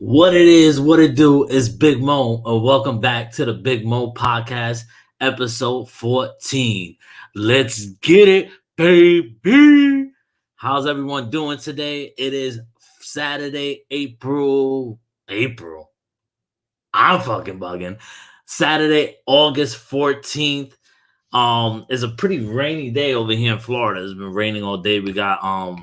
What it is, what it do is Big Mo, and welcome back to the Big Mo Podcast, episode 14. Let's get it, baby. How's everyone doing today? It is Saturday, April. I'm fucking bugging. Saturday, August 14th. It's a pretty rainy day over here in Florida. It's been raining all day. We got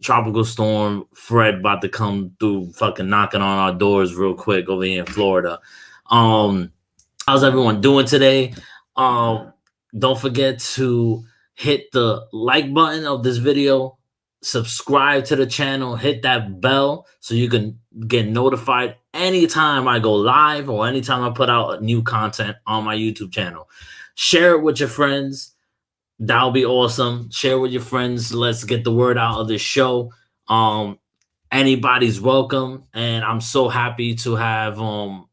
Tropical Storm Fred about to come through, fucking knocking on our doors real quick over here in Florida. How's everyone doing today? Don't forget to hit the like button of this video, subscribe to the channel, hit that bell so you can get notified anytime I go live or anytime I put out new content on my YouTube channel. Share it with your friends. That'll be awesome. Share with your friends. Let's get the word out of this show. Anybody's welcome. And I'm so happy to have a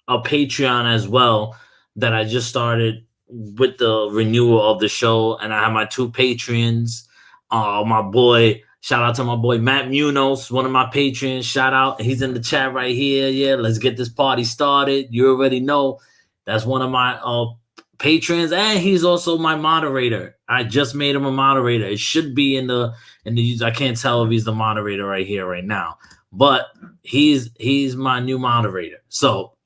Patreon as well that I just started with the renewal of the show. And I have my two Patreons. Shout out to my boy Matt Munoz, one of my patrons. Shout out. He's in the chat right here. Yeah, let's get this party started. You already know that's one of my patrons, and he's also my moderator. I just made him a moderator. It should be in the I can't tell if he's the moderator right here right now, but he's my new moderator. So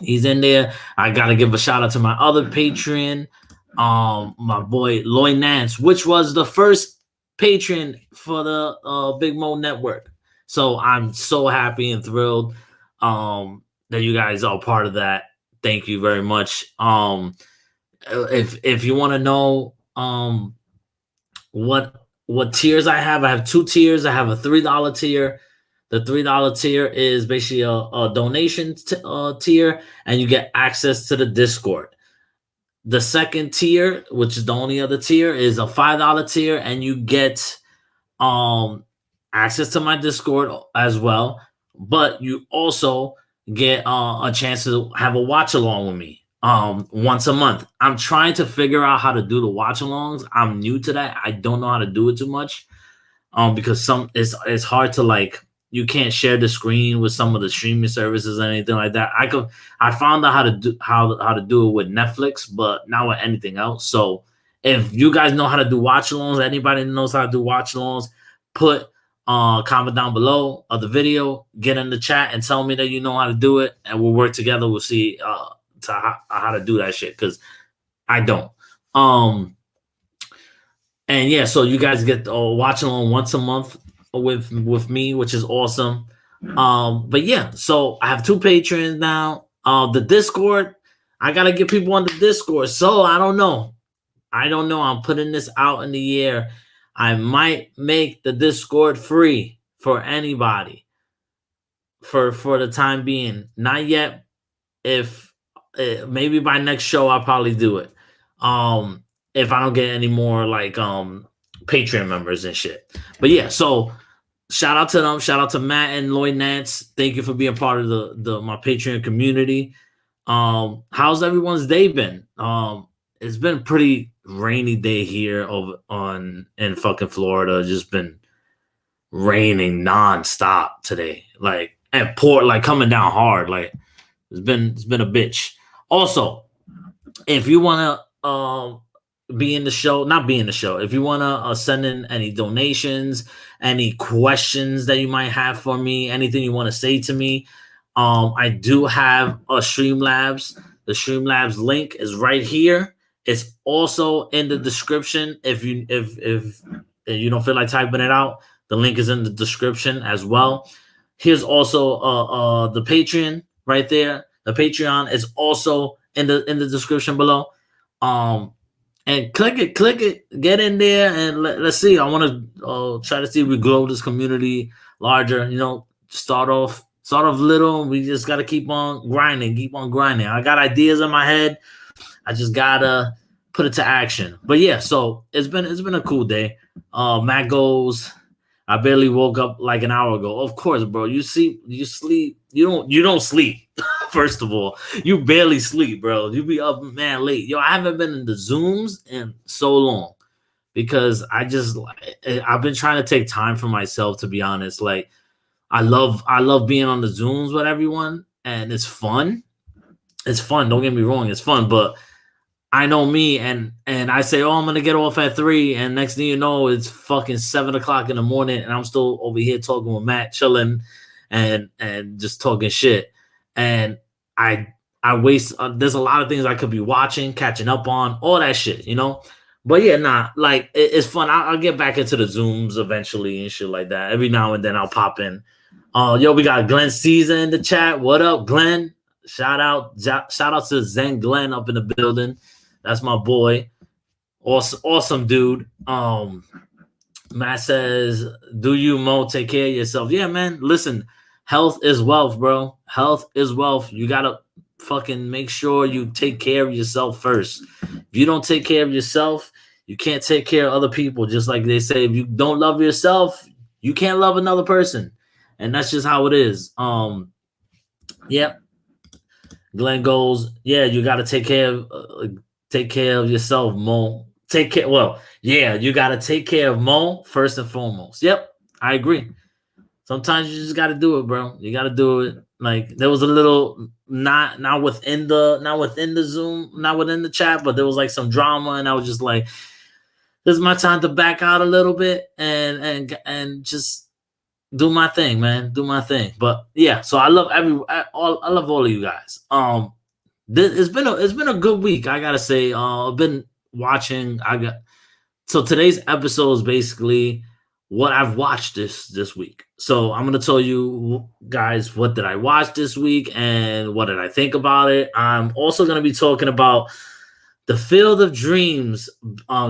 he's in there. I gotta give a shout out to my other patron, my boy Lloyd Nance, which was the first patron for the Big Mo Network. So I'm so happy and thrilled that you guys are part of that. Thank you very much. If you want to know what tiers I have two tiers. I have a $3 tier. The $3 tier is basically a donation tier, and you get access to the Discord. The second tier, which is the only other tier, is a $5 tier, and you get access to my Discord as well. But you also get a chance to have a watch along with me once a month. I'm trying to figure out how to do the watch alongs. I'm new to that. I don't know how to do it too much because it's hard to, like, you can't share the screen with some of the streaming services or anything like that. I found out how to do it with Netflix, but not with anything else. So if you guys know how to do watch alongs, anybody knows how to do watch alongs, put comment down below of the video, get in the chat and tell me that you know how to do it, and we'll work together. We'll see how to do that shit, because I don't. And yeah, so you guys get watch along once a month with me, which is awesome. But yeah, so I have two patrons now. The Discord, I gotta get people on the Discord. So I don't know. I'm putting this out in the air. I might make the Discord free for anybody for the time being. Not yet. If maybe by next show I'll probably do it. If I don't get any more like Patreon members and shit. But yeah, so shout out to them. Shout out to Matt and Lloyd Nance. Thank you for being part of my Patreon community. How's everyone's day been? It's been a pretty rainy day here in fucking Florida. Just been raining nonstop today. Like, and coming down hard. Like, it's been a bitch. Also, if you wanna be in the show, not be in the show, if you wanna send in any donations, any questions that you might have for me, anything you want to say to me, I do have a Streamlabs. The Streamlabs link is right here. It's also in the description. If you don't feel like typing it out, the link is in the description as well. Here's also the Patreon right there. The Patreon is also in the description below. And click it, get in there, and let's see. I want to try to see if we grow this community larger. Start off Start off little. We just gotta keep on grinding, keep on grinding. I got ideas in my head. I just gotta put it to action. But yeah, so it's been a cool day. Matt goes. I barely woke up like an hour ago. Of course, bro. You sleep. You don't sleep. First of all, you barely sleep, bro. You be up man late. Yo, I haven't been in the Zooms in so long because I've been trying to take time for myself, to be honest. Like I love being on the Zooms with everyone, and it's fun. It's fun. Don't get me wrong, it's fun, but I know me, and I say, oh, I'm gonna get off at 3, and next thing you know, it's fucking 7 o'clock in the morning, and I'm still over here talking with Matt, chilling, and just talking shit, and I waste. There's a lot of things I could be watching, catching up on, all that shit, you know. But yeah, nah, like it's fun. I'll get back into the Zooms eventually and shit like that. Every now and then I'll pop in. Yo, we got Glenn Caesar in the chat. What up, Glenn? Shout out to Zen Glenn up in the building. That's my boy. Awesome dude. Matt says, do you, Mo, take care of yourself? Yeah, man. Listen, health is wealth, bro. Health is wealth. You gotta fucking make sure you take care of yourself first. If you don't take care of yourself, you can't take care of other people. Just like they say, if you don't love yourself, you can't love another person. And that's just how it is. Yeah. Glenn goes, yeah, you gotta take care of yourself, Mo. You gotta take care of Mo first and foremost. Yep, I agree. Sometimes you just gotta do it, bro. You gotta do it. Like there was a little not within the Zoom, not within the chat, but there was like some drama, and I was just like, this is my time to back out a little bit and just do my thing, man. Do my thing. But yeah, so I love all of you guys. It's been a good week, I gotta say. I've been watching. So today's episode is basically what I've watched this week. So I'm gonna tell you guys what did I watch this week and what did I think about it. I'm also gonna be talking about the Field of Dreams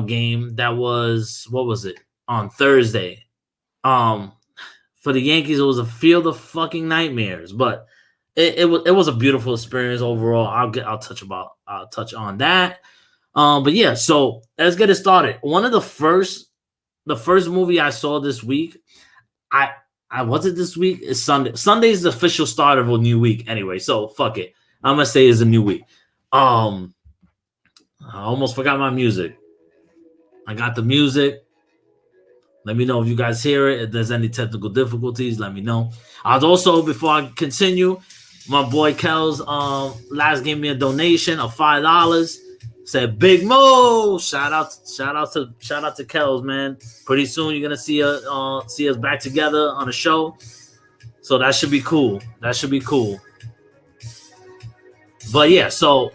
game that was, what was it, on Thursday. For the Yankees, it was a field of fucking nightmares, but it was a beautiful experience overall. I'll touch on that. But yeah, so let's get it started. One of the first movie I saw this week, I was it this week? It's Sunday. Sunday is the official start of a new week anyway, so fuck it. I'm gonna say it's a new week. I almost forgot my music. I got the music. Let me know if you guys hear it. If there's any technical difficulties, let me know. I was also, before I continue, my boy Kells last gave me a donation of $5. Said Big Mo. Shout out to Kells, man. Pretty soon you're gonna see us back together on a show. So that should be cool. But yeah, so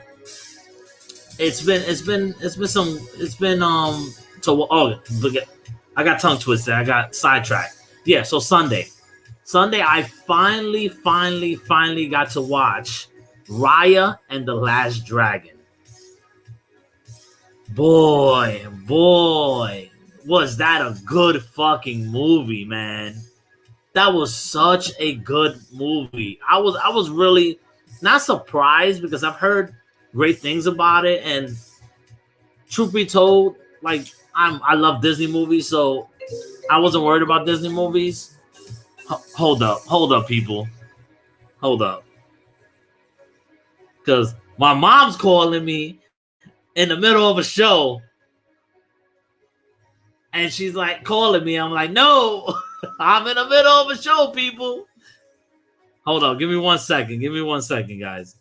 I got tongue twisted. I got sidetracked. Yeah, so Sunday, I finally got to watch Raya and the Last Dragon. Boy, was that a good fucking movie, man. That was such a good movie. I was really not surprised because I've heard great things about it, and truth be told, like I love Disney movies, so I wasn't worried about Disney movies. Hold up, people. Hold up. Because my mom's calling me in the middle of a show, and she's like calling me. I'm like, no, I'm in the middle of a show, people. Hold on, give me 1 second. Give me 1 second, guys.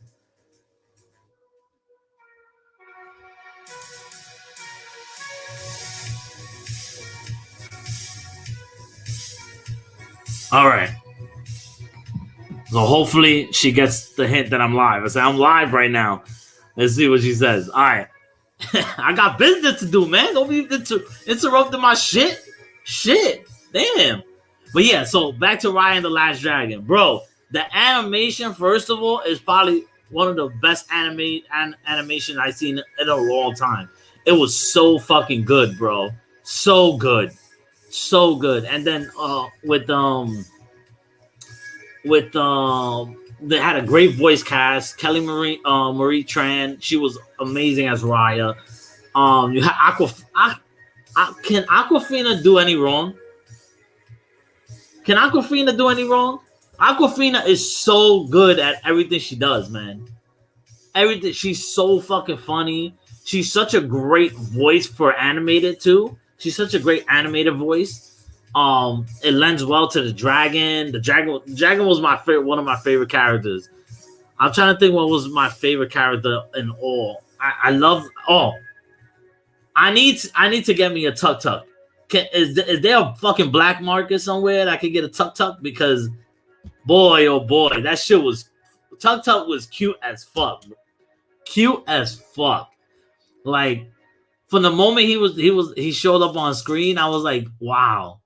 All right. So hopefully she gets the hint that I'm live. I say I'm live right now. Let's see what she says. All right. I got business to do, man. Don't be interrupting my shit. Shit. Damn. But yeah, so back to Raya and the Last Dragon. Bro, the animation, first of all, is probably one of the best animation I've seen in a long time. It was so fucking good, bro. So good. And then with with they had a great voice cast. Kelly Marie Tran, she was amazing as Raya. You had can Aquafina do any wrong? Can Aquafina do any wrong? Aquafina is so good at everything she does, man. Everything. She's so fucking funny. She's such a great voice for animated too. She's such a great animated voice. It lends well to the dragon. The dragon was my favorite, one of my favorite characters. I'm trying to think what was my favorite character in all. I love. Oh, I need to get me a Tuk Tuk. Is there a fucking black market somewhere that I can get a Tuk Tuk? Because boy, oh boy, that shit was Tuk Tuk was cute as fuck. Cute as fuck. Like from the moment he showed up on screen, I was like, wow,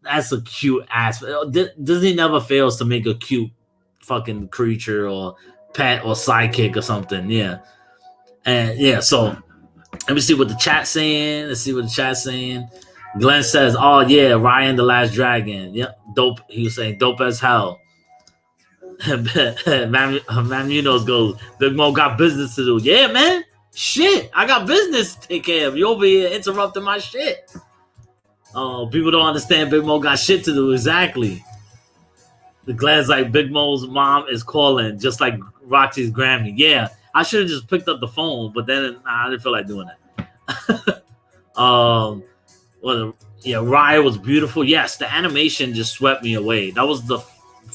that's a cute ass. Disney never fails to make a cute fucking creature or pet or sidekick or something. Yeah, and yeah. So let me see what the chat's saying. Let's see what the chat's saying. Glenn says, "Oh yeah, Ryan the Last Dragon. Yep, dope." He was saying, "Dope as hell." Man, Munoz goes, Big Mo got business to do. Yeah, man. Shit, I got business to take care of. You over here interrupting my shit. Oh, people don't understand Big Mo got shit to do. Exactly. The Glenn's like, Big Mo's mom is calling, just like Roxy's Grammy. Yeah, I should have just picked up the phone, but then I didn't feel like doing that. Well, yeah, Raya was beautiful. Yes, the animation just swept me away. That was the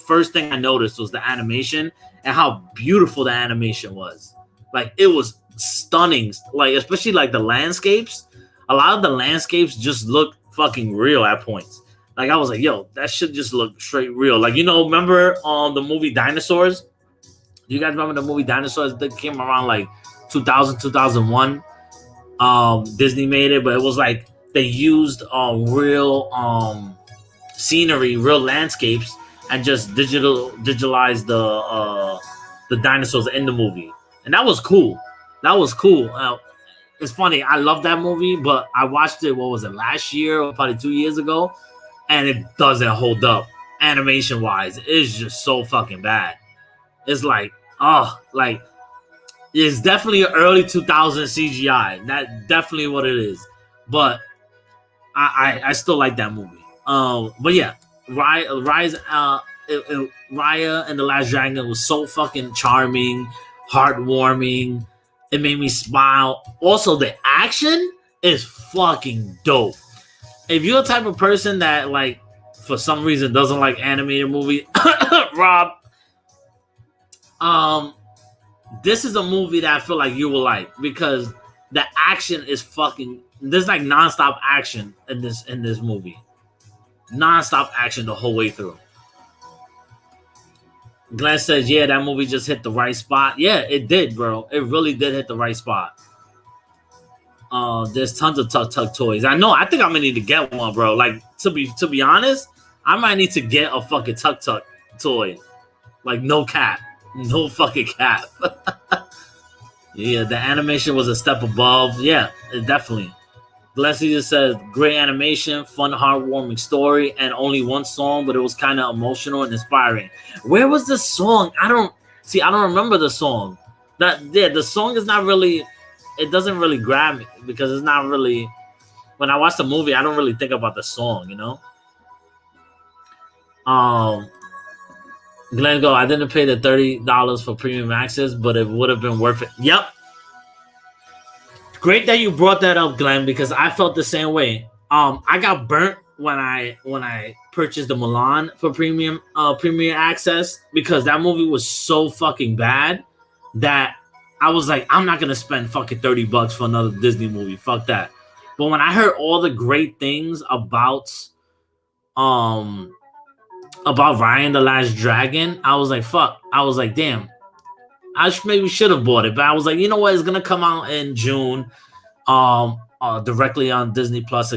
first thing I noticed was the animation and how beautiful the animation was. Like it was stunning. Like especially like the landscapes. A lot of the landscapes just look fucking real at points. Like I was like, yo, that should just look straight real. Like remember the movie Dinosaurs? You guys remember the movie Dinosaurs that came around like 2000, 2001? Disney made it, but it was like they used real scenery, real landscapes, and just digitalized the dinosaurs in the movie, and that was cool. That was cool. It's funny. I love that movie, but I watched it. What was it? Last year or probably 2 years ago, and it doesn't hold up animation wise. It's just so fucking bad. It's like, like it's definitely early 2000 CGI. That's definitely what it is. But I still like that movie. But yeah, Raya and the Last Dragon was so fucking charming, heartwarming. It made me smile. Also, the action is fucking dope. If you're the type of person that like for some reason doesn't like animated movies, Rob, this is a movie that I feel like you will like because the action is fucking. There's like nonstop action in this movie. Nonstop action the whole way through. Glenn says, yeah, that movie just hit the right spot. Yeah, it did, bro. It really did hit the right spot. There's tons of Tuk Tuk toys. I know. I think I'm gonna need to get one, bro. Like to be honest, I might need to get a fucking Tuk Tuk toy. Like no cap, no fucking cap. Yeah, the animation was a step above. Yeah, it definitely. Leslie just says, great animation, fun, heartwarming story, and only one song, but it was kind of emotional and inspiring. Where was the song? I don't remember the song. The song is not really, it doesn't really grab me because it's not really, when I watch the movie, I don't really think about the song, you know? Glenn go, I didn't pay the $30 for premium access, but it would have been worth it. Yep. Great that you brought that up, Glenn, because I felt the same way. I got burnt when I purchased the Mulan for premium access because that movie was so fucking bad that I was like, I'm not gonna spend fucking $30 for another Disney movie. Fuck that. But when I heard all the great things about Ryan the Last Dragon, I was like, fuck. I was like, damn. I maybe should have bought it, but I was like, you know what? It's gonna come out in June, directly on Disney Plus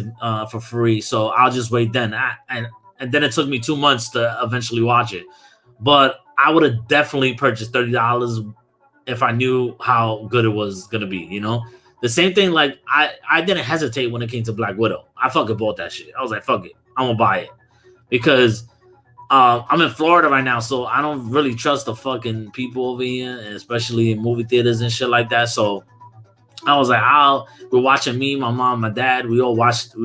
for free. So I'll just wait then. And then it took me 2 months to eventually watch it. But I would have definitely purchased $30 if I knew how good it was gonna be. You know, the same thing. Like I didn't hesitate when it came to Black Widow. I fucking bought that shit. I was like, fuck it, I'm gonna buy it because I'm in Florida right now, so I don't really trust the fucking people over here, and especially in movie theaters and shit like that. So I was like, we're watching, me, my mom, my dad. We all watch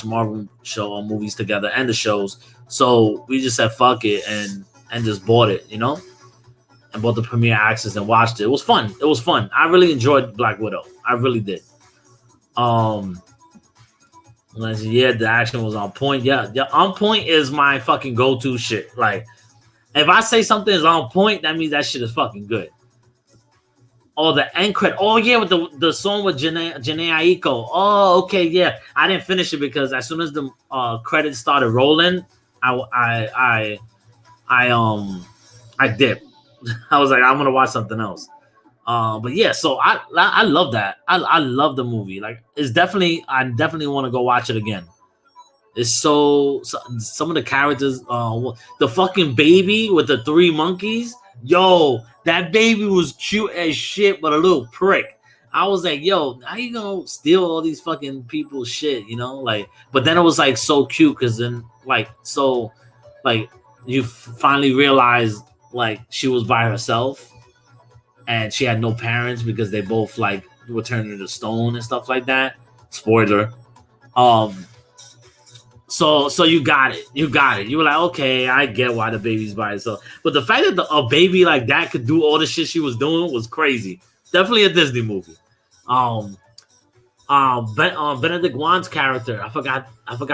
Marvel show movies together and the shows. So we just said fuck it and just bought it, and bought the premiere access and watched it. It was fun. It was fun. I really enjoyed Black Widow. I really did. Um, yeah, the action was on point. Yeah, on point is my fucking go-to shit. Like, if I say something is on point, that means that shit is fucking good. Oh, the end credit. Oh, yeah, with the song with Janae Aiko. Oh, okay, yeah. I didn't finish it because as soon as the credits started rolling, I dipped. I was like, I'm gonna watch something else. But yeah, so I love that. I love the movie. Like, I definitely want to go watch it again. It's so some of the characters, the fucking baby with the 3 monkeys. Yo, that baby was cute as shit, but a little prick. I was like, yo, how you gonna steal all these fucking people's shit, Like, but then it was like so cute because then like you finally realize like she was by herself and she had no parents because they both like were turned into stone and stuff like that. Spoiler. So you got it. You were like, okay, I get why the baby's by itself. But the fact that a baby like that could do all the shit she was doing was crazy. Definitely a Disney movie. Benedict Wong's character, I forgot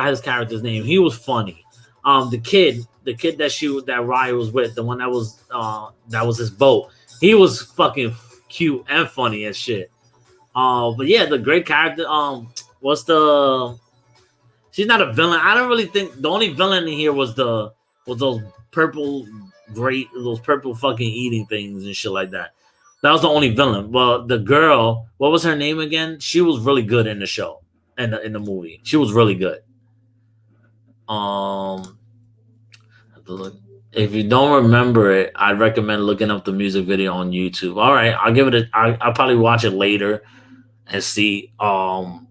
his character's name. He was funny. The kid that Raya was with, the one that was his boat. He was fucking cute and funny as shit. But yeah, the great character. She's not a villain. I don't really think the only villain in here was those purple fucking eating things and shit like that. That was the only villain. Well, the girl, what was her name again? She was really good in the show, in the movie. She was really good. If you don't remember it, I'd recommend looking up the music video on YouTube. All right, I'll give it I'll probably watch it later and see. And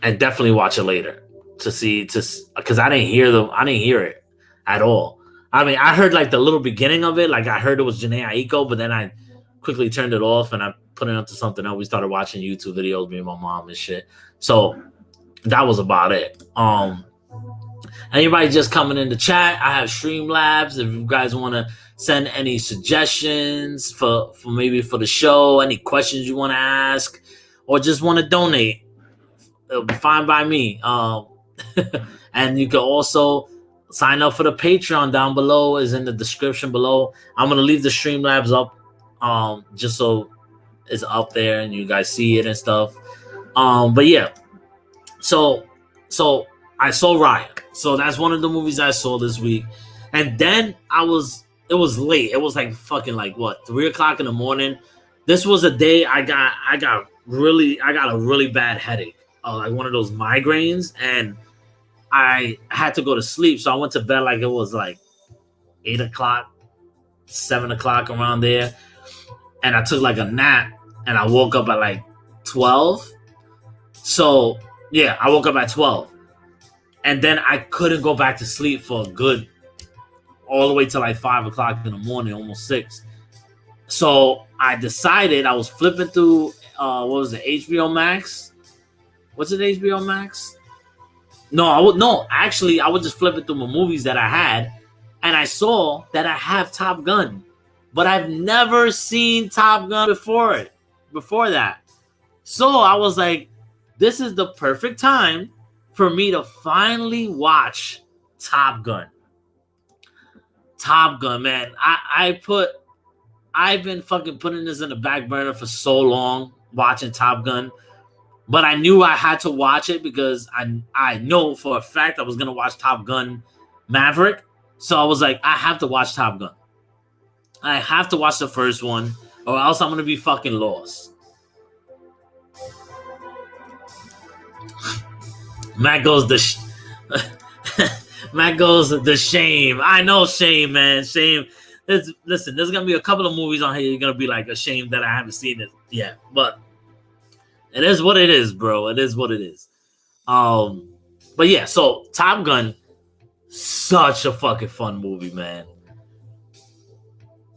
definitely watch it later because I didn't hear it at all. I mean, I heard like the little beginning of it, like I heard it was Janae Aiko, but then I quickly turned it off and I put it onto something else. We started watching YouTube videos, me and my mom and shit. So that was about it. Anybody just coming in the chat, I have Streamlabs. If you guys want to send any suggestions for maybe for the show, any questions you want to ask, or just want to donate, it'll be fine by me. And you can also sign up for the Patreon down below, is in the description below. I'm gonna leave the Streamlabs up, just so it's up there and you guys see it and stuff. But yeah, so I saw Raya. So that's one of the movies I saw this week, and then it was late. It was like fucking like what 3 o'clock in the morning. This was a day I got a really bad headache. Like one of those migraines, and I had to go to sleep. So I went to bed like it was like 8 o'clock, 7 o'clock around there. And I took like a nap and I woke up at like 12. So yeah, I woke up at 12. And then I couldn't go back to sleep for all the way till like 5 o'clock in the morning, almost 6. So I decided, I was flipping through, what was it, HBO Max? Was it HBO Max? No, actually, I was just flipping through my movies that I had, and I saw that I have Top Gun, but I've never seen Top Gun before that. So I was like, this is the perfect time for me to finally watch Top Gun. Top Gun, man. I've been fucking putting this in the back burner for so long, watching Top Gun. But I knew I had to watch it because I know for a fact I was going to watch Top Gun Maverick. So I was like, I have to watch Top Gun. I have to watch the first one or else I'm going to be fucking lost. Matt goes the shame. I know shame, man. Shame. Listen, there's going to be a couple of movies on here you're going to be like ashamed that I haven't seen it yet. But it is what it is, bro. It is what it is. But yeah, so Top Gun, Such a fucking fun movie, man.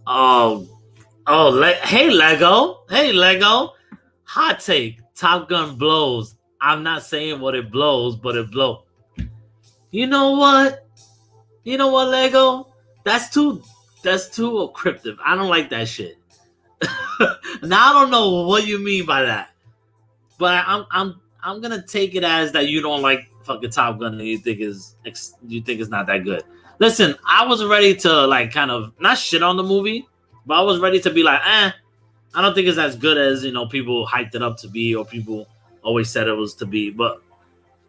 Oh, hey Lego. Hot take: Top Gun blows. I'm not saying what it blows, but it blows. You know what? Lego? That's too cryptic. I don't like that shit. Now I don't know what you mean by that, but I'm gonna take it as that you don't like fucking Top Gun and you think it's not that good. Listen, I was ready to like kind of not shit on the movie, but I was ready to be like, I don't think it's as good as people hyped it up to be, or people always said it was to be. But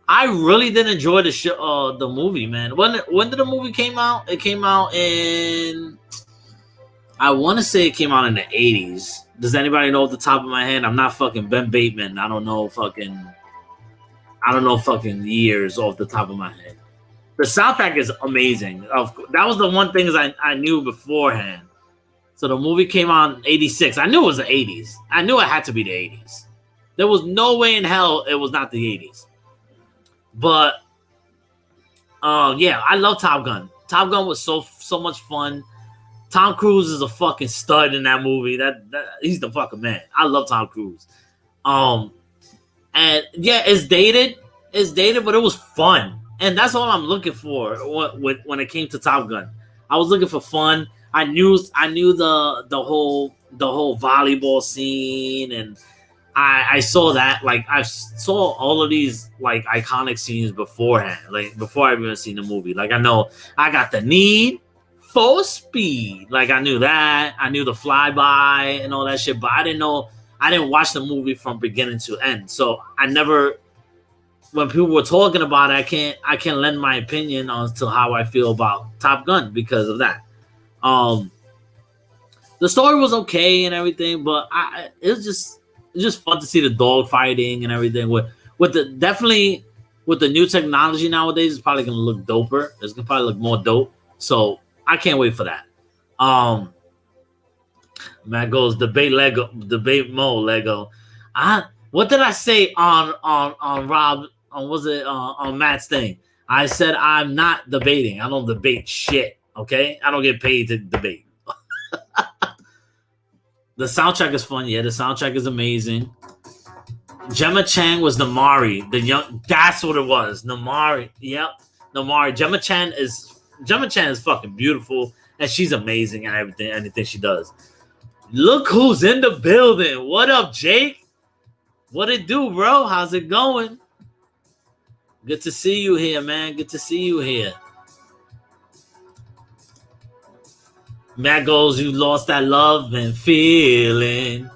I really did enjoy the movie, man. When did the movie came out? It came out in, I want to say it came out in the 80s. Does anybody know off the top of my head? I'm not fucking Ben Bateman. I don't know fucking years off the top of my head. The soundtrack is amazing. That was the one thing I knew beforehand. So the movie came out in 86. I knew it was the 80s. I knew it had to be the 80s. There was no way in hell it was not the 80s. But yeah, I love Top Gun. Top Gun was so much fun. Tom Cruise is a fucking stud in that movie. That he's the fucking man. I love Tom Cruise. And yeah, it's dated, but it was fun. And that's all I'm looking for when it came to Top Gun. I was looking for fun. I knew the whole volleyball scene, and I saw that. Like, I saw all of these like iconic scenes beforehand, like before I even seen the movie. Like, I know I got the Need for Speed. Like, I knew that. I knew the flyby and all that shit, but I didn't watch the movie from beginning to end. So I never, when people were talking about it, I can't lend my opinion on to how I feel about Top Gun because of that. The story was okay and everything, but it was just fun to see the dog fighting and everything. With the new technology nowadays, it's probably gonna look doper. It's gonna probably look more dope. So I can't wait for that. Matt goes debate Mo Lego. What did I say on Rob? On Matt's thing? I said I'm not debating. I don't debate shit. Okay, I don't get paid to debate. The soundtrack is fun. Yeah, the soundtrack is amazing. Gemma Chan was Namari, the young. That's what it was. Namari. Yep, Namari. Gemma Chan is fucking beautiful, and she's amazing at anything she does. Look who's in the building. What up, Jake? What it do, bro? How's it going? Good to see you here, man. Good to see you here. Matt goes, you lost that love and feeling.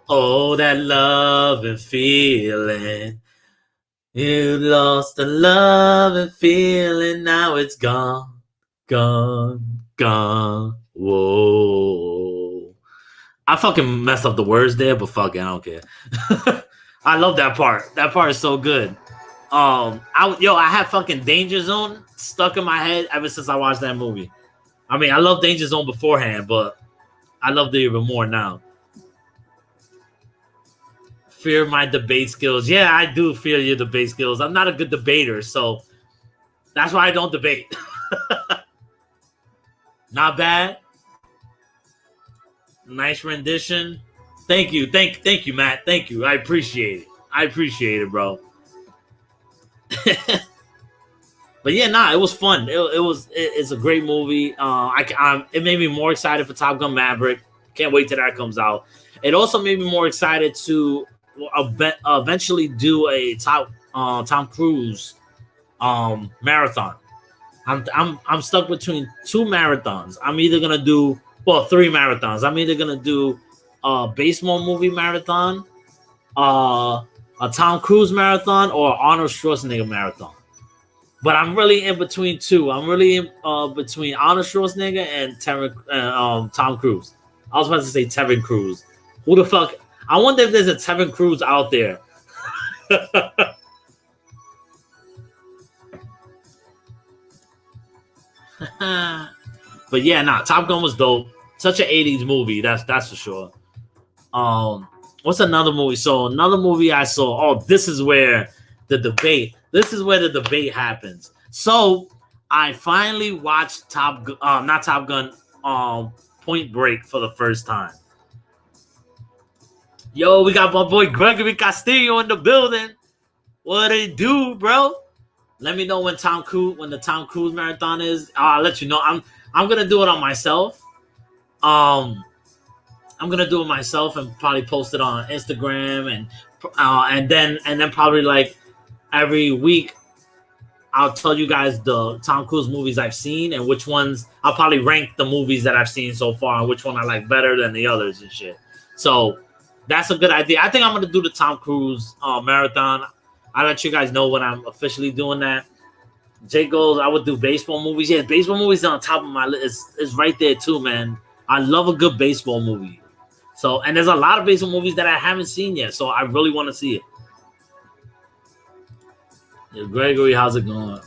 Oh, that love and feeling. You lost the love and feeling. Now it's gone, gone, gone. Whoa. I fucking messed up the words there, but fuck it, I don't care. I love that part. That part is so good. I had fucking Danger Zone stuck in my head ever since I watched that movie. I mean, I love Danger Zone beforehand, but I love it even more now. Fear my debate skills. Yeah, I do fear your debate skills. I'm not a good debater, so that's why I don't debate. Not bad. Nice rendition. Thank you, Matt. Thank you. I appreciate it, bro. But yeah, it was fun. It's a great movie. It made me more excited for Top Gun Maverick. Can't wait till that comes out. It also made me more excited to eventually do a Tom Cruise marathon. I'm stuck between two marathons. I'm either gonna do three marathons. I'm either gonna do a baseball movie marathon, a Tom Cruise marathon, or Arnold Schwarzenegger marathon. But I'm really in between two. I'm really in between Arnold Schwarzenegger and Tom Cruise. I was about to say Tevin Cruz. Who the fuck? I wonder if there's a Tevin Cruz out there. But yeah, Top Gun was dope. Such an 80s movie, that's for sure. What's another movie? So another movie I saw. Oh, this is where the debate happens. So I finally watched not Top Gun, Point Break for the first time. Yo, we got my boy Gregory Castillo in the building. What it do, bro? Let me know when the Tom Cruise marathon is. I'll let you know. I'm gonna do it on myself. I'm gonna do it myself and probably post it on Instagram and then probably like every week I'll tell you guys the Tom Cruise movies I've seen and which ones I'll probably rank the movies that I've seen so far and which one I like better than the others and shit. So that's a good idea. I think I'm gonna do the Tom Cruise marathon. I'll let you guys know when I'm officially doing that. Jay goes, I would do baseball movies. Yeah, baseball movies on top of my list. It's right there too, man. I love a good baseball movie. So, and there's a lot of baseball movies that I haven't seen yet, so I really want to see it. Yeah, Gregory, how's it going?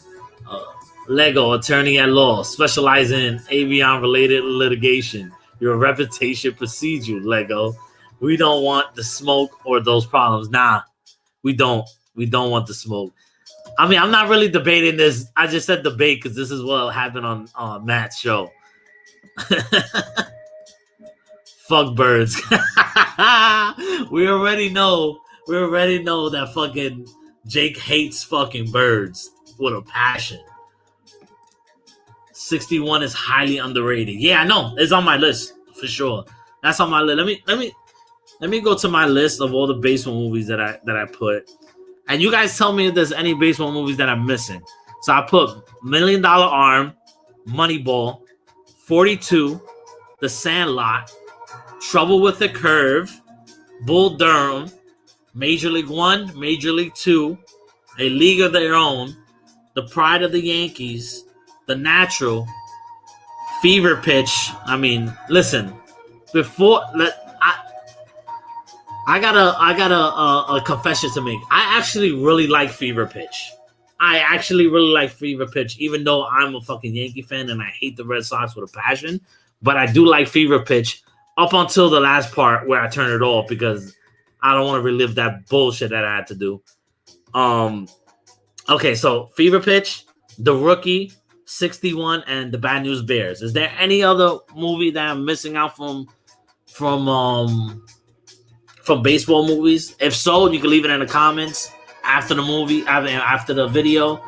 Lego, attorney at law, specializing in avion-related litigation. Your reputation precedes you, Lego. We don't want the smoke or those problems. Nah, we don't. We don't want the smoke. I mean, I'm not really debating this. I just said debate because this is what happened on Matt's show. Fuck birds. We already know that fucking Jake hates fucking birds with a passion. 61 is highly underrated. Yeah, I know. It's on my list for sure. That's on my list. Let me go to my list of all the baseball movies that I put. And you guys tell me if there's any baseball movies that I'm missing. So I put $1 Million Arm, Moneyball, 42, The Sandlot, Trouble with the Curve, Bull Durham, Major League 1, Major League 2, A League of Their Own, The Pride of the Yankees, The Natural, Fever Pitch. I mean, listen, I got a confession to make. I actually really like Fever Pitch. Even though I'm a fucking Yankee fan and I hate the Red Sox with a passion. But I do like Fever Pitch up until the last part where I turn it off because I don't want to relive that bullshit that I had to do. Okay, so Fever Pitch, The Rookie, 61, and The Bad News Bears. Is there any other movie that I'm missing out from baseball movies? If so, you can leave it in the comments after the movie, after the video,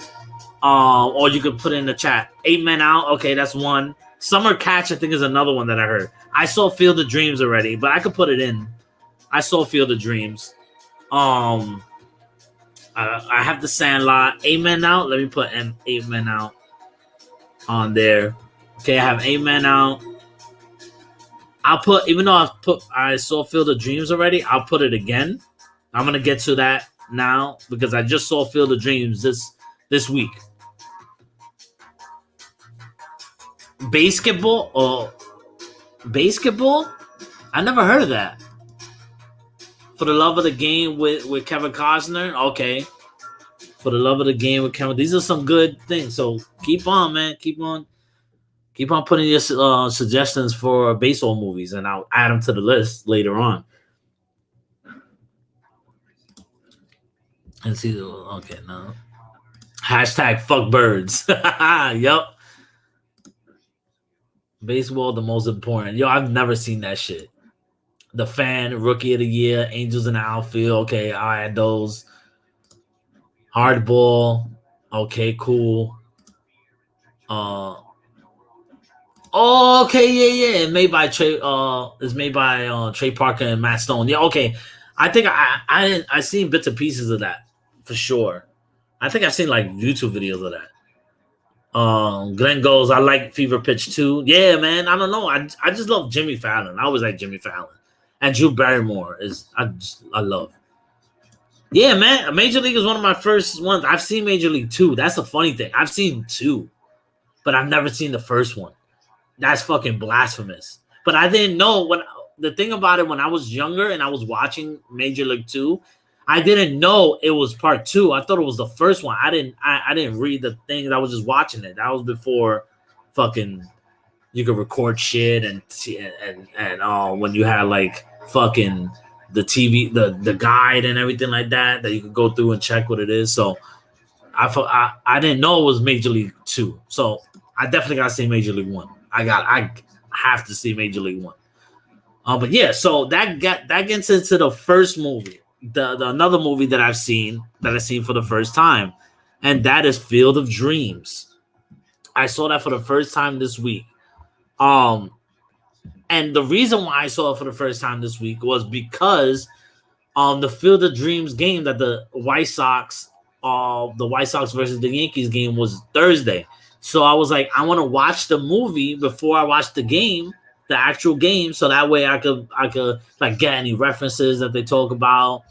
or you could put it in the chat. 8 Men Out, okay, that's one. Summer Catch, I think, is another one that I heard. I saw Field of Dreams already, but I could put it in. I saw Field of Dreams. I have The Sandlot. 8 Men Out. Let me put 8 Men Out on there. Okay, I have 8 Men Out. I'll put, even though I saw Field of Dreams already, I'll put it again. I'm gonna get to that now because I just saw Field of Dreams this week. Basketball? I never heard of that. For the Love of the Game with Kevin Costner. Okay. For the Love of the Game with Kevin. These are some good things. So keep on, man. Keep on putting your suggestions for baseball movies, and I'll add them to the list later on. And see, okay, no. Hashtag fuck birds. Yup. Baseball, the most important. Yo, I've never seen that shit. The Fan, Rookie of the Year, Angels in the Outfield. Okay, I'll add those. Hardball. Okay, cool. Oh, okay, yeah. It's made by Trey Parker and Matt Stone. Yeah, okay. I think I seen bits and pieces of that for sure. I think I've seen like YouTube videos of that. Glenn goes, I like Fever Pitch too. Yeah, man. I don't know. I just love Jimmy Fallon. I always like Jimmy Fallon. And Drew Barrymore I love. Yeah, man. Major League is one of my first ones. I've seen Major League 2. That's the funny thing. I've seen 2, but I've never seen the first one. That's fucking blasphemous. But I didn't know the thing about it when I was younger and I was watching Major League 2, I didn't know it was part 2. I thought it was the first one. I didn't read the thing. I was just watching it. That was before fucking you could record shit and when you had like fucking the TV, the guide and everything like that you could go through and check what it is. So I didn't know it was Major League 2, so I definitely gotta see Major League 1. I have to see Major League 1. But yeah, so that gets into the first movie, the another movie that I've seen for the first time, and that is Field of Dreams. I saw that for the first time this week. And the reason why I saw it for the first time this week was because the Field of Dreams game that the White Sox versus the Yankees game was Thursday. So I was like, I want to watch the movie before I watch the game, the actual game, so that way I could like get any references that they talk about,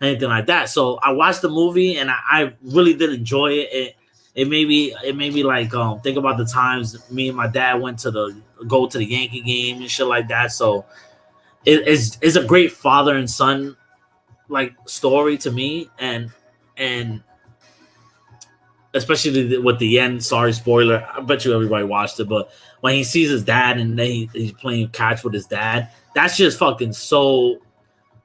anything like that. So I watched the movie and I really did enjoy it. It made me like think about the times me and my dad went to go to the Yankee game and shit like that. So it's a great father and son like story to me, and especially with the end. Sorry, spoiler. I bet you everybody watched it, but when he sees his dad and then he's playing catch with his dad, that's just fucking so.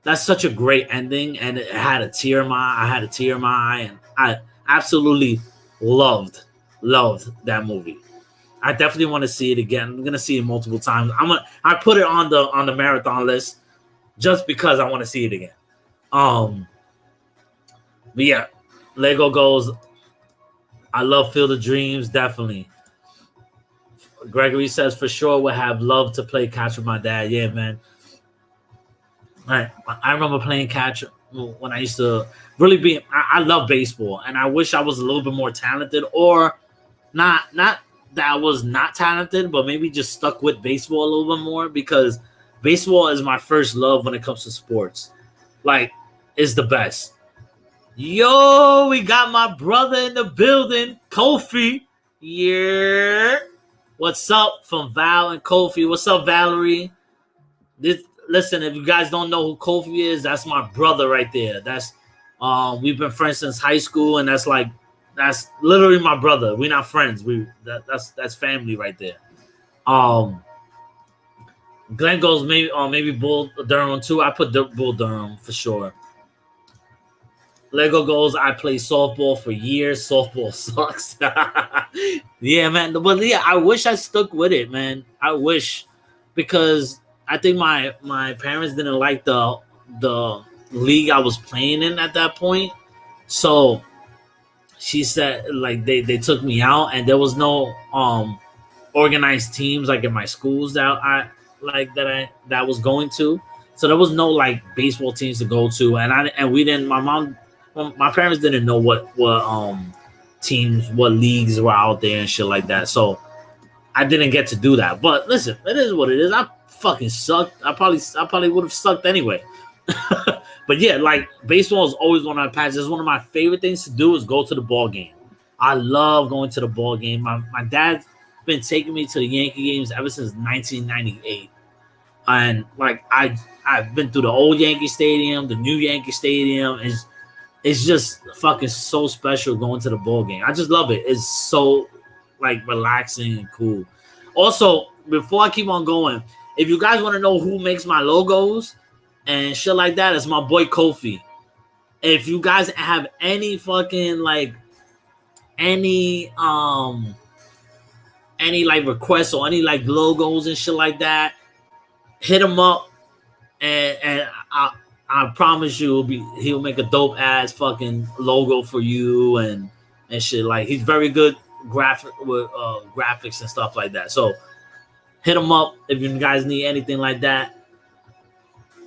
That's such a great ending, and it had a tear in my. I had a tear in my eye, and I absolutely loved that movie. I definitely want to see it again. I'm gonna see it multiple times. I put it on the marathon list just because I want to see it again. But yeah, Lego goes. I love Field of Dreams, definitely. Gregory says for sure would have loved to play catch with my dad. Yeah, man. I remember playing catch when I used to really be. I love baseball, and I wish I was a little bit more talented, or not that I was not talented, but maybe just stuck with baseball a little bit more, because baseball is my first love when it comes to sports. Like, it's the best. Yo, we got my brother in the building, Kofi. Yeah. What's up from Val and Kofi? What's up, Valerie? Listen, if you guys don't know who Kofi is, that's my brother right there. That's we've been friends since high school, and that's literally my brother. We're not friends. That's family right there. Glenn goes maybe Bull Durham too. I put Bull Durham for sure. Lego goes, I play softball for years. Softball sucks. Yeah, man. But yeah, I wish I stuck with it, man. I wish, because I think my parents didn't like the league I was playing in at that point. So she said, like, they took me out, and there was no organized teams like in my schools that I was going to. So there was no like baseball teams to go to, and we didn't. My parents didn't know what teams, what leagues were out there and shit like that. So I didn't get to do that. But listen, it is what it is. I fucking sucked. I probably would have sucked anyway. But yeah, like, baseball is always one of my passions. It's one of my favorite things to do is go to the ball game. I love going to the ball game. My dad's been taking me to the Yankee games ever since 1998. And like I've been through the old Yankee Stadium, the new Yankee Stadium. It's just fucking so special going to the ball game. I just love it. It's so like relaxing and cool. Also, before I keep on going, if you guys want to know who makes my logos and shit like that, it's my boy Kofi. If you guys have any fucking like any like requests or any like logos and shit like that, hit him up, and I promise you he'll make a dope ass fucking logo for you and shit. Like, he's very good with graphics and stuff like that. So hit him up if you guys need anything like that.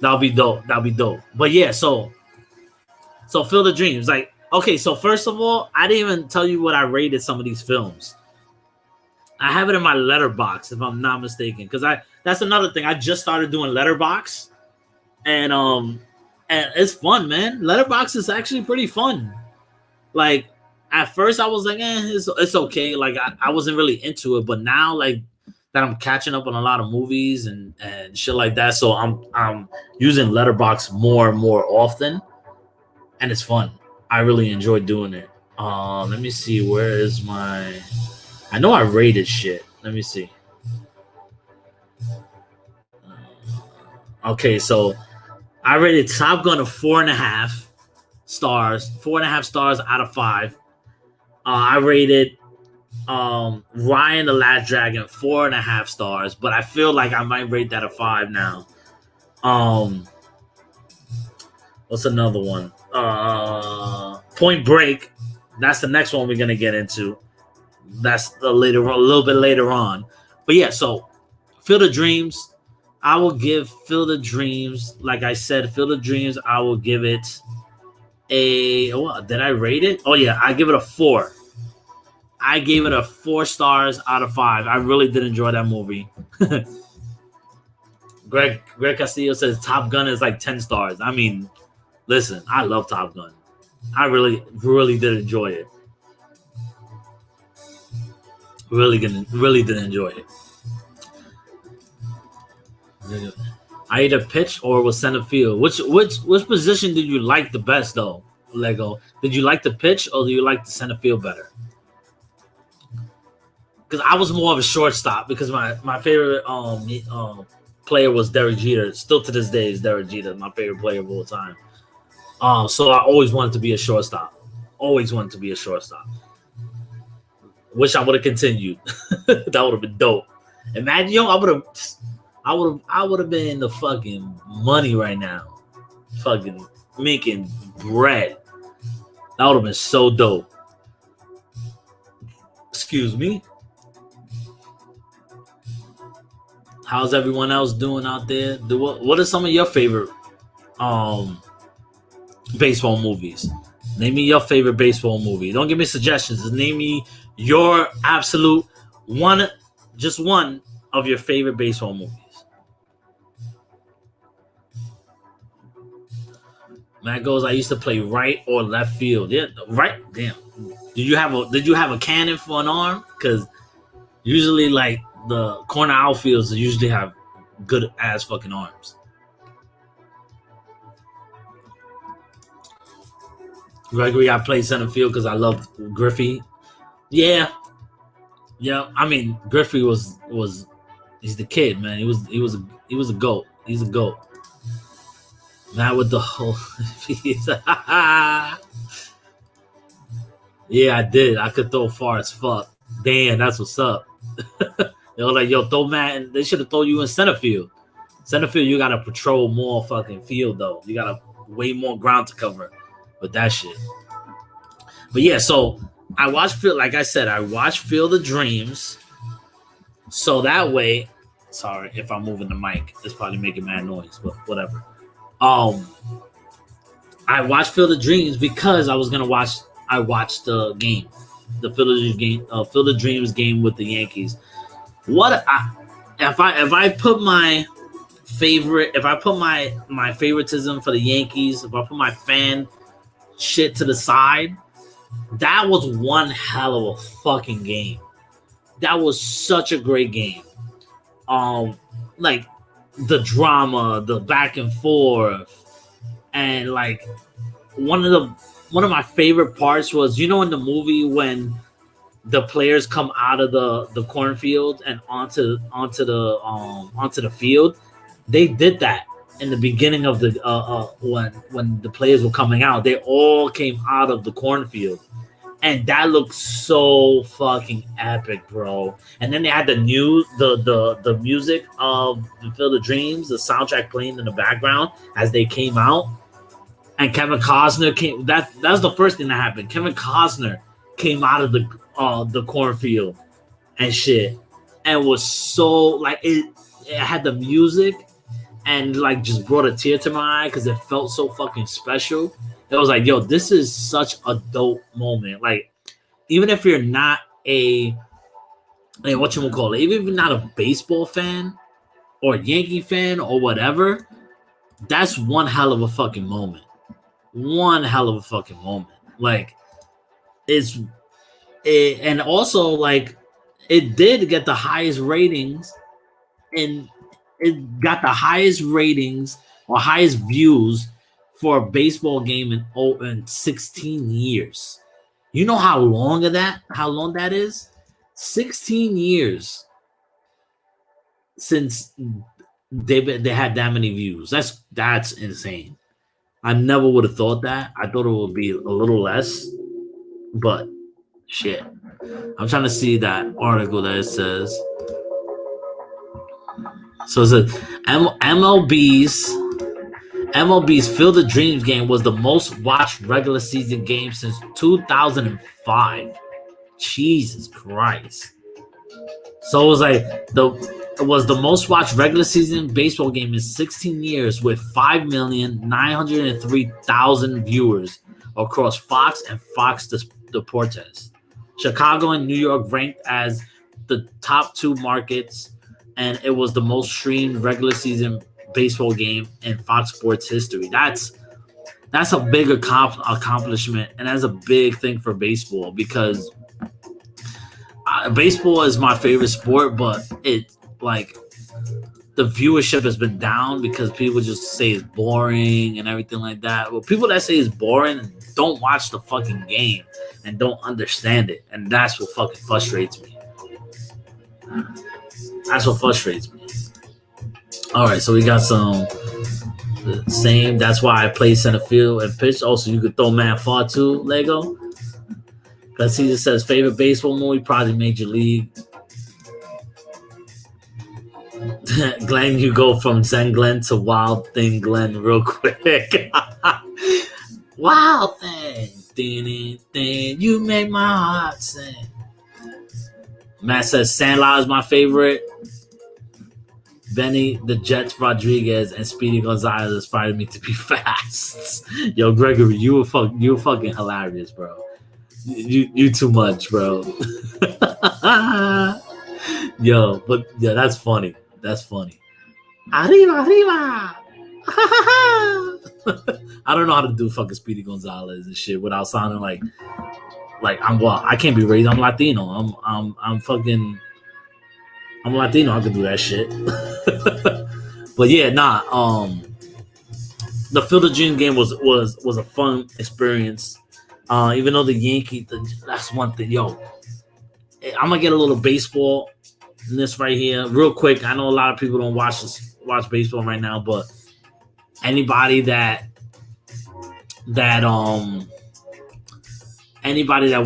That'll be dope. But yeah, so Field of Dreams. Like, okay, so first of all, I didn't even tell you what I rated some of these films. I have it in my letterbox, if I'm not mistaken, because that's another thing. I just started doing letterbox, and it's fun, man. Letterbox is actually pretty fun. Like, at first I was like, it's okay. Like, I wasn't really into it, but now, like, that I'm catching up on a lot of movies and shit like that, so I'm using letterbox more and more often, and it's fun. I really enjoy doing it. Let me see, where is my... I know I rated shit. Let me see. Okay, so I rated Top Gun a 4.5 stars. 4.5 stars out of 5. I rated Ryan the Last Dragon 4.5 stars, but I feel like I might rate that a 5 now. What's another one? Point Break. That's the next one we're gonna get into. That's a little bit later on. But yeah, so Field of Dreams, I will give Field of Dreams, like I said, Field of Dreams, I will give it did I rate it? Oh yeah, I give it a 4. I gave it a 4 stars out of 5. I really did enjoy that movie. Greg Castillo says Top Gun is like 10 stars. I mean, listen, I love Top Gun. I really did enjoy it. Really did enjoy it. I either pitch or was center field. Which position did you like the best though, Lego? Did you like the pitch or do you like the center field better? Because I was more of a shortstop because my favorite player was Derek Jeter. Still to this day is Derek Jeter, my favorite player of all time. So I always wanted to be a shortstop. Always wanted to be a shortstop. Wish I would have continued. That would have been dope. Imagine, yo, I would have been in the fucking money right now. Fucking making bread. That would have been so dope. Excuse me. How's everyone else doing out there? What are some of your favorite baseball movies? Name me your favorite baseball movie. Don't give me suggestions. Just name me your absolute one of your favorite baseball movies. Matt goes, I used to play right or left field. Yeah, right. Damn. Did you have a cannon for an arm? Because usually, like the corner outfields usually have good ass fucking arms. Gregory, I played center field because I loved Griffey. Yeah. I mean, Griffey was he's the kid, man. He was a goat. He's a goat. Not with the whole. Yeah, I did. I could throw far as fuck. Damn, that's what's up. They were like, yo, throw Matt. They should have thrown you in center field. Center field, you gotta patrol more fucking field though. You gotta way more ground to cover with that shit. But yeah, so I watched Field. Like I said, I watched Field of Dreams. So that way, sorry if I'm moving the mic. It's probably making mad noise, but whatever. I watched Field of Dreams because I watched the game, the Field of Dreams game with the Yankees. If I put my favoritism for the Yankees, if I put my fan shit to the side, that was one hell of a fucking game. That was such a great game. Like the drama, the back and forth, and like one of my favorite parts was, you know, in the movie when the players come out of the cornfield and onto the field, they did that in the beginning of the when the players were coming out. They all came out of the cornfield. And that looked so fucking epic, bro. And then they had the music of the Field of Dreams, the soundtrack playing in the background as they came out. And Kevin Costner came. That's the first thing that happened. Kevin Costner came out of the cornfield and shit, and was so like it had the music and like just brought a tear to my eye because it felt so fucking special. It was like, yo, this is such a dope moment. Like, even if you're not even if you're not a baseball fan or a Yankee fan or whatever, that's one hell of a fucking moment. One hell of a fucking moment. Like, and also like it did get the highest ratings, and it got the highest ratings or highest views for a baseball game in 16 years. You know how long that is? 16 years since they had that many views. That's insane. I never would have thought that. I thought it would be a little less, but Shit. I'm trying to see that article that it says. So it says MLB's Field of Dreams game was the most watched regular season game since 2005. Jesus Christ. So it was like it was the most watched regular season baseball game in 16 years with 5,903,000 viewers across Fox and Fox Deportes. Chicago and New York ranked as the top two markets, and it was the most streamed regular season baseball game in Fox Sports history. That's a big accomplishment, and that's a big thing for baseball because baseball is my favorite sport, but it like the viewership has been down because people just say it's boring and everything like that. Well, people that say it's boring don't watch the fucking game and don't understand it, and that's what fucking frustrates me. That's what frustrates me. All right, so we got the same. That's why I play center field and pitch. Also, you could throw man far too, Lego. Because he just says favorite baseball movie, probably Major League. Glenn, you go from Zen Glenn to Wild Thing Glenn real quick. Wild Thing. You make my heart sing. Matt says Sandlot is my favorite. Benny, the Jets, Rodriguez, and Speedy Gonzalez inspired me to be fast. Yo, Gregory, you were fucking hilarious, bro. You too much, bro. Yo, but yeah, that's funny. That's funny. Arriba. I don't know how to do fucking Speedy Gonzalez and shit without sounding like I can't be raised. I'm Latino. I'm Latino. I can do that shit. But yeah, the Field of Dreams game was a fun experience. Even though the Yankees, that's one thing. Yo, I'm gonna get a little baseball in this right here, real quick. I know a lot of people don't watch baseball right now, but anybody that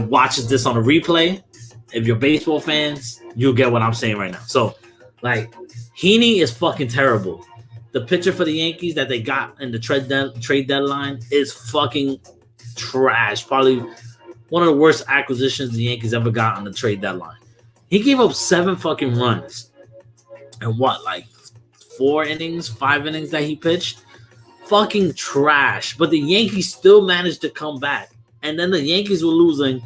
watches this on a replay, if you're baseball fans, you'll get what I'm saying right now. So, like, Heaney is fucking terrible. The pitcher for the Yankees that they got in the trade deadline is fucking trash. Probably one of the worst acquisitions the Yankees ever got on the trade deadline. He gave up 7 fucking runs. And what, like 5 innings that he pitched? Fucking trash. But the Yankees still managed to come back. And then the Yankees were losing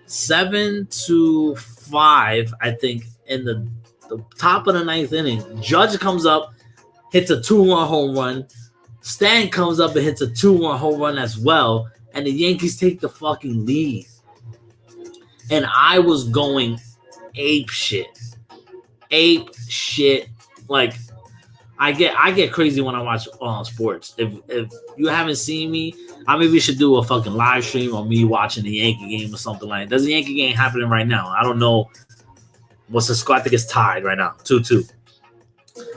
7-5, I think, in the top of the 9th inning. Judge comes up, hits a 2-run home run. Stan comes up and hits a 2-run home run as well. And the Yankees take the fucking lead. And I was going ape shit. Like, I get crazy when I watch sports. If you haven't seen me, I maybe should do a fucking live stream on me watching the Yankee game or something like that. There's a Yankee game happening right now. I don't know what's the score. I think it's tied right now, 2-2.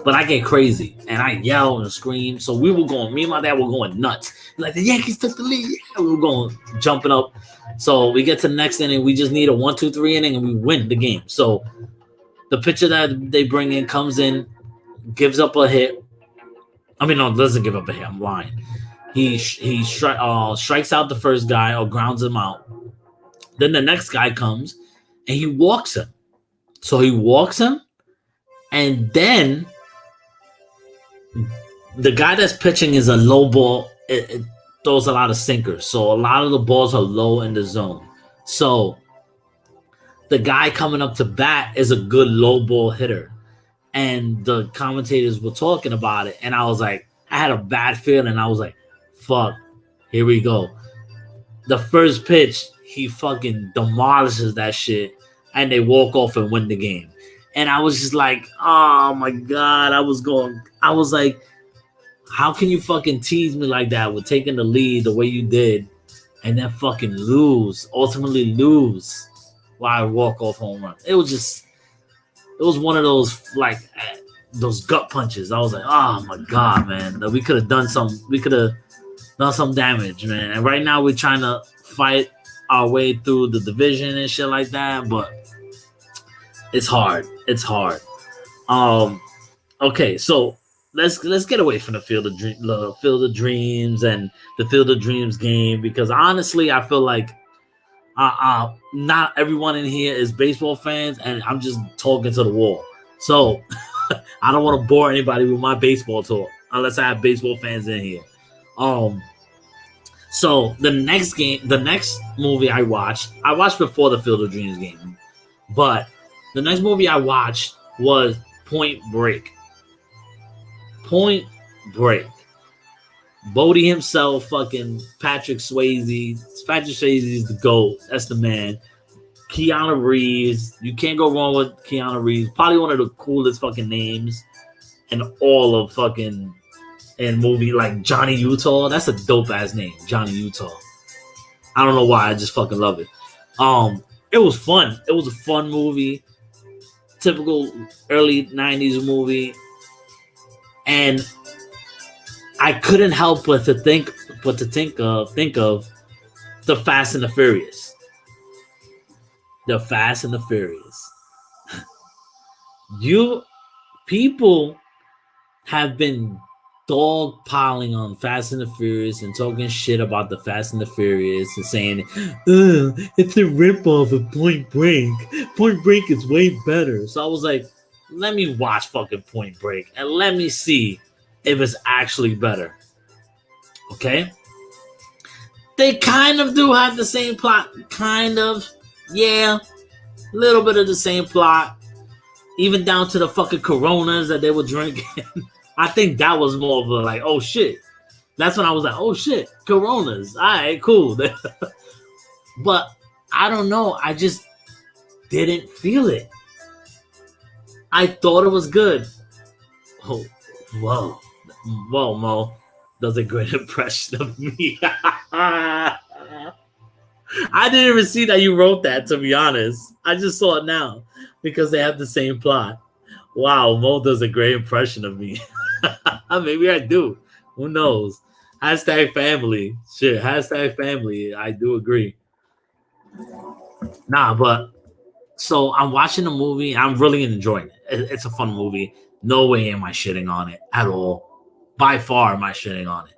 But I get crazy and I yell and scream. So me and my dad were going nuts. Like, the Yankees took the lead. Yeah, we were going jumping up. So we get to the next inning. We just need a 1-2-3 inning and we win the game. So the pitcher that they bring in comes in, gives up a hit. I mean, no, doesn't give up a hit. I'm lying. He strikes out the first guy or grounds him out. Then the next guy comes and he walks him. So he walks him, and then the guy that's pitching is a low ball. It throws a lot of sinkers. So a lot of the balls are low in the zone. So the guy coming up to bat is a good low ball hitter. And the commentators were talking about it. And I was like, I had a bad feeling. I was like, fuck, here we go. The first pitch, he fucking demolishes that shit. And they walk off and win the game. And I was just like, oh my God. I was like, how can you fucking tease me like that with taking the lead the way you did and then fucking ultimately lose while I walk off home run? It was one of those, like, those gut punches. I was like, oh my God, man. We could have done some damage, man. And right now we're trying to fight our way through the division and shit like that, but it's hard. It's hard. Um, okay, so let's get away from the Field of Dreams and the Field of Dreams game, because honestly, I feel like not everyone in here is baseball fans, and I'm just talking to the wall. So I don't want to bore anybody with my baseball talk unless I have baseball fans in here. Um, so the next movie I watched before the Field of Dreams game, but the next movie I watched was Point Break. Point Break. Bodie himself, fucking Patrick Swayze. Patrick Swayze is the GOAT. That's the man. Keanu Reeves. You can't go wrong with Keanu Reeves. Probably one of the coolest fucking names in all of fucking in movie, like Johnny Utah. That's a dope ass name, Johnny Utah. I don't know why. I just fucking love it. It was fun. It was a fun movie. Typical early 90s movie. And I couldn't help but to think of the Fast and the Furious. The Fast and the Furious. People have been dogpiling on Fast and the Furious and talking shit about the Fast and the Furious and saying, it's a ripoff of Point Break. Point Break is way better. So I was like, let me watch fucking Point Break and let me see if it's actually better. Okay? They kind of do have the same plot. Kind of. Yeah. A little bit of the same plot. Even down to the fucking Coronas that they were drinking. I think that was more of a like, oh shit. That's when I was like, oh shit, Coronas. All right, cool. But I don't know. I just didn't feel it. I thought it was good. Oh, whoa. Whoa, Mo does a great impression of me. I didn't even see that you wrote that, to be honest. I just saw it now because they have the same plot. Wow, Mo does a great impression of me. Maybe I do. Who knows? Hashtag family. Shit, hashtag family. I do agree. Nah, but so I'm watching the movie. I'm really enjoying it. It's a fun movie. No way am I shitting on it at all. By far am I shitting on it.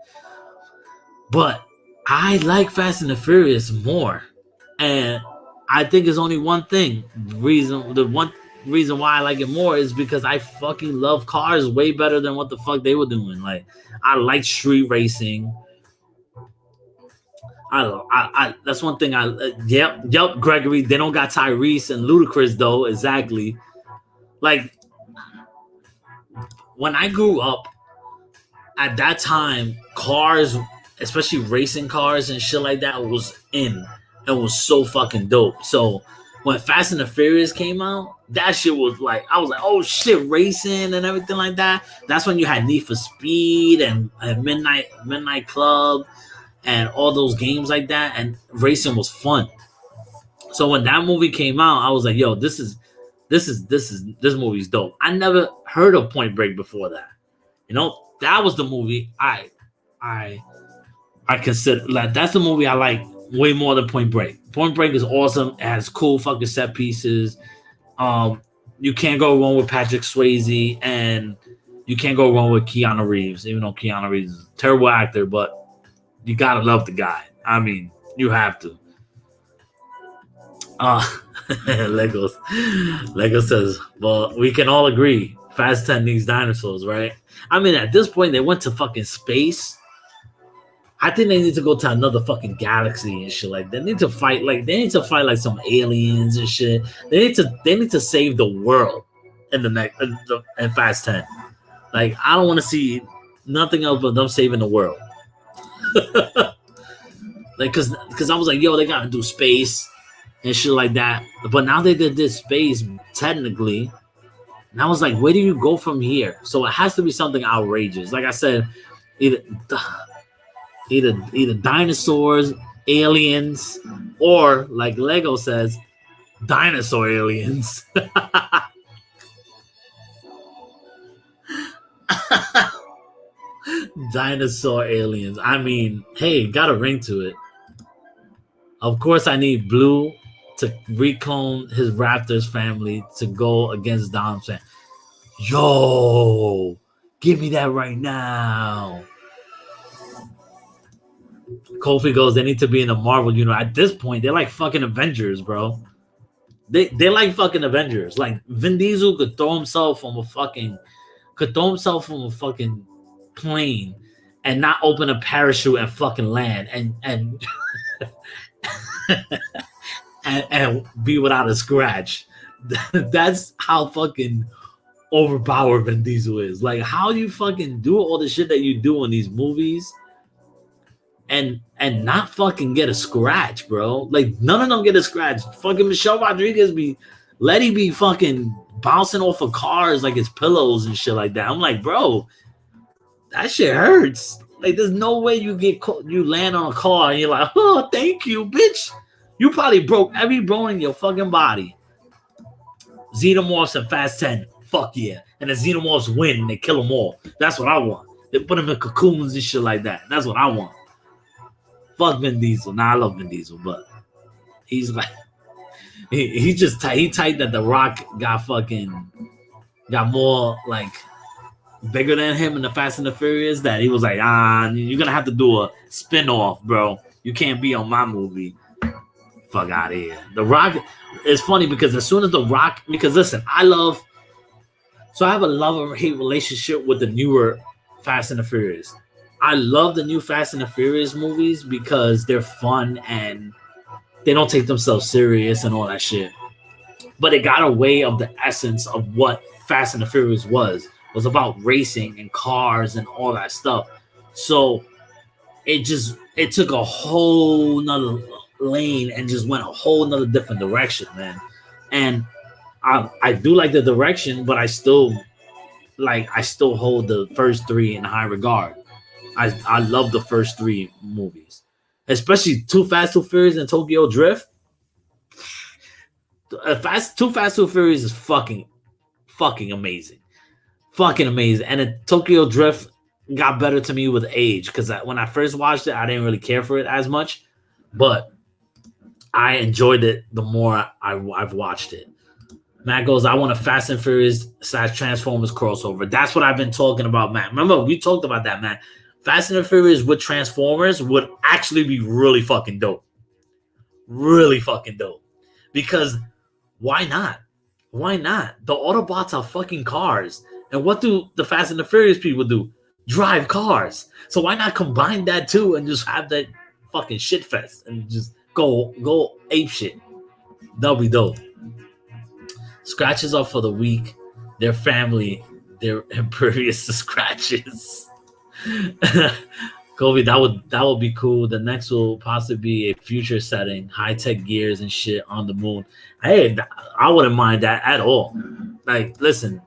But I like Fast and the Furious more. And I think there's only one thing. The one reason why I like it more is because I fucking love cars way better than what the fuck they were doing. Like, I like street racing. I that's one thing yep, Gregory. They don't got Tyrese and Ludacris though. Exactly. Like, when I grew up, at that time, cars, especially racing cars and shit like that, was in. It was so fucking dope. So when Fast and the Furious came out, that shit was like, I was like, oh shit, racing and everything like that. That's when you had Need for Speed and Midnight Club and all those games like that, and racing was fun. So when that movie came out, I was like, yo, this movie's dope. I never heard of Point Break before that. You know, that was the movie I consider, like, that's the movie I like way more than Point Break. Point Break is awesome. It has cool fucking set pieces. You can't go wrong with Patrick Swayze, and you can't go wrong with Keanu Reeves, even though Keanu Reeves is a terrible actor, but you gotta love the guy. I mean, you have to. Lego says, well, we can all agree Fast 10 needs dinosaurs, right? I mean, at this point, they went to fucking space. I think they need to go to another fucking galaxy and shit like that. They need to fight like some aliens and shit. They need to save the world in the next in Fast 10. Like, I don't want to see nothing else but them saving the world. Like, cause I was like, yo, they gotta do space and shit like that. But now they did this space technically, and I was like, where do you go from here? So it has to be something outrageous. Like I said, either dinosaurs, aliens, or like Lego says, dinosaur aliens. Dinosaur aliens. I mean, hey, got a ring to it. Of course, I need Blue to reclone his Raptors family to go against Dom saying, yo, give me that right now. Kofi goes, they need to be in the Marvel universe. At this point, they're like fucking Avengers, bro. They're like fucking Avengers. Like Vin Diesel could throw himself from a fucking plane and not open a parachute and fucking land and and be without a scratch. That's how fucking overpowered Vin Diesel is. Like, how do you fucking do all the shit that you do in these movies and not fucking get a scratch, bro? Like, none of them get a scratch. Fucking Michelle Rodriguez be fucking bouncing off of cars like it's pillows and shit like that. I'm like, bro, that shit hurts. Like, there's no way you land on a car and you're like, oh, thank you, bitch. You probably broke every bone in your fucking body. Xenomorphs and Fast 10. Fuck yeah. And the Xenomorphs win and they kill them all. That's what I want. They put them in cocoons and shit like that. That's what I want. Fuck Vin Diesel. Nah, I love Vin Diesel, but he's like, he just he tight that The Rock got more like bigger than him in the Fast and the Furious, that he was like, you're gonna have to do a spin-off, bro. You can't be on my movie. Fuck out of here. The Rock is funny because as soon as The Rock, because listen, I have a love or hate relationship with the newer Fast and the Furious. I love the new Fast and the Furious movies because they're fun and they don't take themselves serious and all that shit. But it got away of the essence of what Fast and the Furious was. It was about racing and cars and all that stuff. So it took a whole nother lane and just went a whole nother different direction, man. And I do like the direction, but I still hold the first three in high regard. I love the first three movies, especially Too Fast, Too Furious, and Tokyo Drift. Too Fast, Too Furious is fucking amazing, fucking amazing. And the Tokyo Drift got better to me with age because when I first watched it, I didn't really care for it as much, but I enjoyed it the more I've watched it. Matt goes, I want a Fast and Furious / Transformers crossover. That's what I've been talking about, Matt. Remember, we talked about that, Matt. Fast and the Furious with Transformers would actually be really fucking dope. Really fucking dope. Because why not? Why not? The Autobots are fucking cars. And what do the Fast and the Furious people do? Drive cars. So why not combine that too and just have that fucking shit fest and just go ape shit? That'll be dope. Scratches are for the weak. Their family, they're impervious to scratches. Kobe, that would be cool. The next will possibly be a future setting, high-tech gears and shit on the moon. Hey, I wouldn't mind that at all. Like, listen,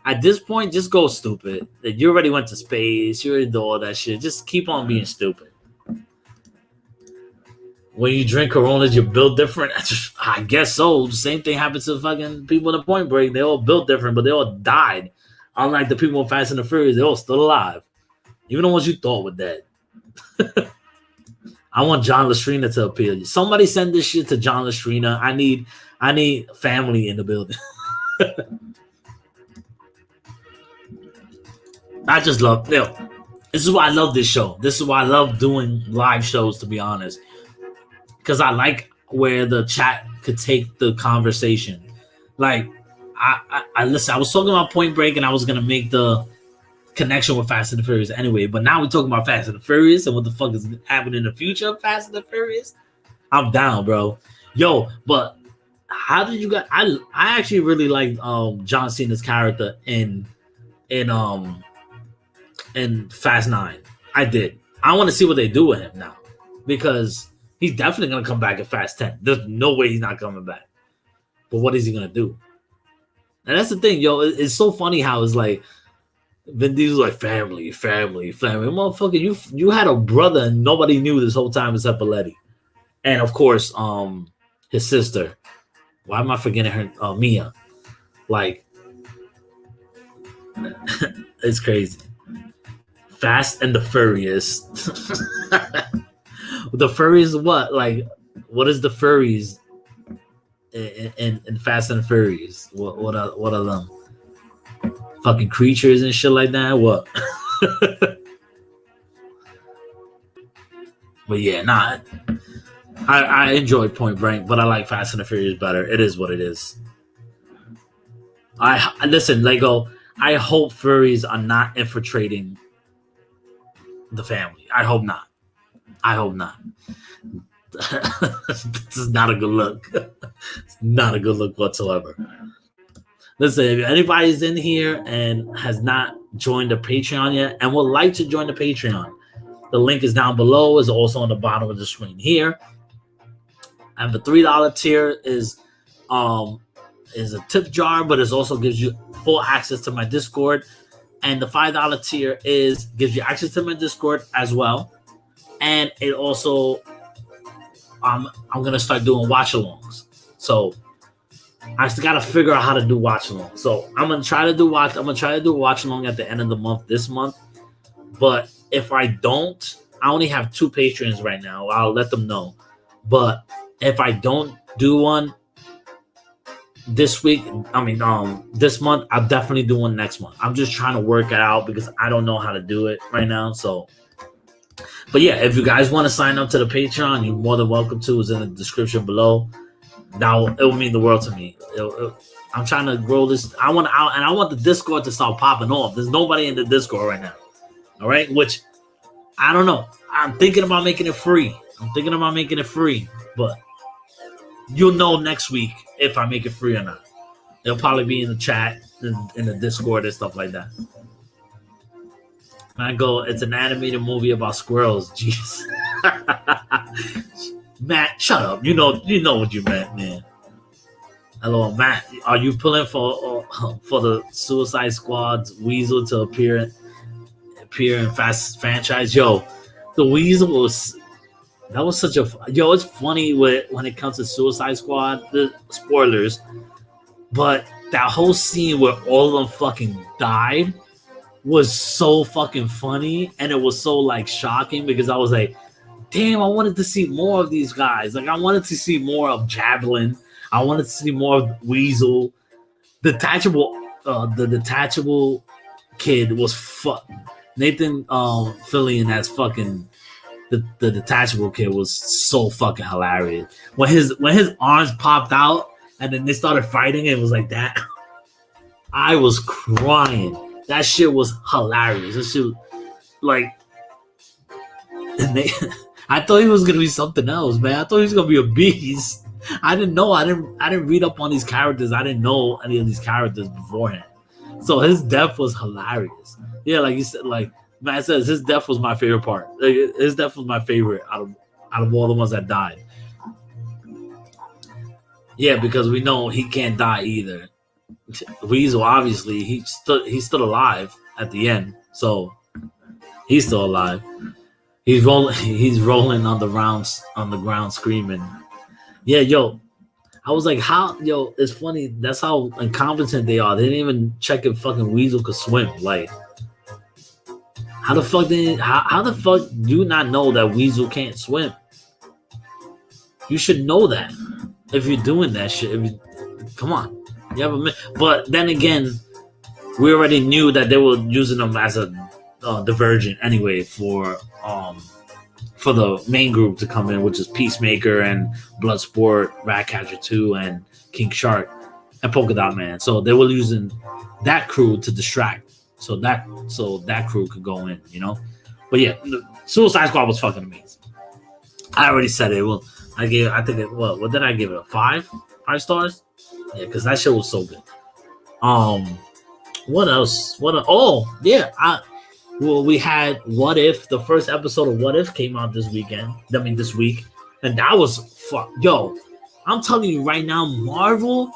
at this point, just go stupid. You already went to space. You already did all that shit. Just keep on being stupid. When you drink Coronas, you build different. I guess so. The same thing happens to fucking people in Point Break. They all built different, but they all died. Unlike the people in Fast and the Furious, they're all still alive. Even the ones you thought were dead. I want John Lastrina to appear. Somebody send this shit to John Lastrina. I need family in the building. I just love. This is why I love this show. This is why I love doing live shows, to be honest, because I like where the chat could take the conversation. Like I listen. I was talking about Point Break, and I was gonna make the connection with Fast and the Furious anyway, but now we're talking about Fast and the Furious and what the fuck is happening in the future of Fast and the Furious. I'm down, bro. Yo, but how did you guys? I actually really like John Cena's character in Fast 9. I did. I want to see what they do with him now because he's definitely gonna come back in Fast 10. There's no way he's not coming back. But what is he gonna do? And that's the thing, yo. It's so funny how it's like Vin Diesel's like family. Motherfucker, you had a brother and nobody knew this whole time except for Letty. And of course, his sister. Why am I forgetting her? Mia. Like, it's crazy. Fast and the Furious. The Furious what? Like, what is the furries in Fast and Furious? What are them? Fucking creatures and shit like that? What? But yeah, nah. I enjoy Point Break, but I like Fast and the Furious better. It is what it is. I listen, Lego. I hope furries are not infiltrating the family. I hope not. I hope not. This is not a good look. It's not a good look whatsoever. Listen, if anybody's in here and has not joined the Patreon yet and would like to join the Patreon, the link is down below. It's also on the bottom of the screen here. And the $3 tier is a tip jar, but it also gives you full access to my Discord. And the $5 tier gives you access to my Discord as well. And it also I'm gonna start doing watch-alongs. So I still gotta figure out how to do watch-along. So I'm gonna try to do watch-along at the end of the month this month. But if I don't, I only have 2 patrons right now. I'll let them know. But if I don't do one this week, this month, I'll definitely do one next month. I'm just trying to work it out because I don't know how to do it right now. So, but yeah, if you guys want to sign up to the Patreon, you're more than welcome to. It's in the description below. Now it will mean the world to me. I'm trying to grow this. I want the Discord to start popping off. There's nobody in the Discord right now. All right, which I don't know. I'm thinking about making it free. But you'll know next week if I make it free or not. It'll probably be in the chat, in the Discord and stuff like that. I go, it's an animated movie about squirrels. Jeez. Matt, shut up. You know what you meant, man. Hello, Matt. Are you pulling for the Suicide Squad's Weasel to appear in Fast franchise? Yo, the Weasel was such a it's funny when it comes to Suicide Squad, the spoilers, but that whole scene where all of them fucking died was so fucking funny, and it was so like shocking because I was like, damn, I wanted to see more of these guys. Like I wanted to see more of Javelin. I wanted to see more of Weasel. The detachable kid was Nathan Fillion as fucking the detachable kid was so fucking hilarious. When his arms popped out and then they started fighting, it was like that. I was crying. That shit was hilarious. That shit was, like, I thought he was gonna be something else, man. I thought he was gonna be a beast. I didn't know. I didn't read up on these characters. I didn't know any of these characters beforehand. So his death was hilarious. Yeah, like you said, like Matt says, his death was my favorite part. Like, his death was my favorite out of all the ones that died. Yeah, because we know he can't die either. Weasel, obviously, he's still alive at the end, so he's still alive. He's rolling on the ground screaming. Yeah, yo, I was like, how, yo, it's funny. That's how incompetent they are. They didn't even check if fucking Weasel could swim. Like, how the fuck do you not know that Weasel can't swim? You should know that if you're doing that shit. Come on. You have but then again, we already knew that they were using them as a divergent anyway for the main group to come in, which is Peacemaker and Bloodsport, Ratcatcher 2, and King Shark, and Polka Dot Man. So they were using that crew to distract, so that crew could go in, you know. But yeah, Suicide Squad was fucking amazing. I already said it. Well, what did I give it? 5 stars? Yeah, because that shit was so good. What else? We had What If. The first episode of What If came out this week, and that was yo. I'm telling you right now, Marvel,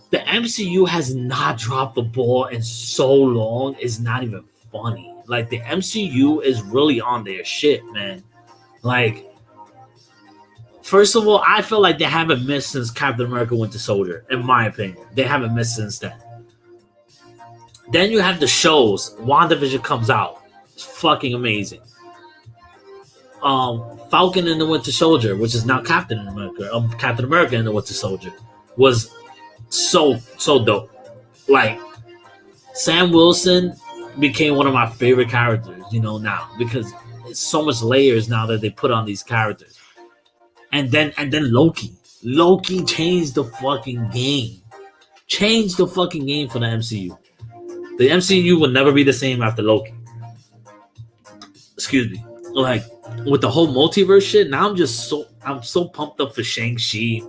the MCU has not dropped the ball in so long. It's not even funny. Like, the MCU is really on their shit, man. Like, first of all, I feel like they haven't missed since Captain America Winter Soldier, in my opinion. They haven't missed since then. Then you have the shows. WandaVision comes out. It's fucking amazing. Falcon and the Winter Soldier, which is now Captain America, Captain America and the Winter Soldier, was so dope. Like Sam Wilson became one of my favorite characters, now because it's so much layers now that they put on these characters. And then Loki changed the fucking game. Changed the fucking game for the MCU. The MCU will never be the same after Loki. Excuse me. Like with the whole multiverse shit, now I'm so pumped up for Shang-Chi.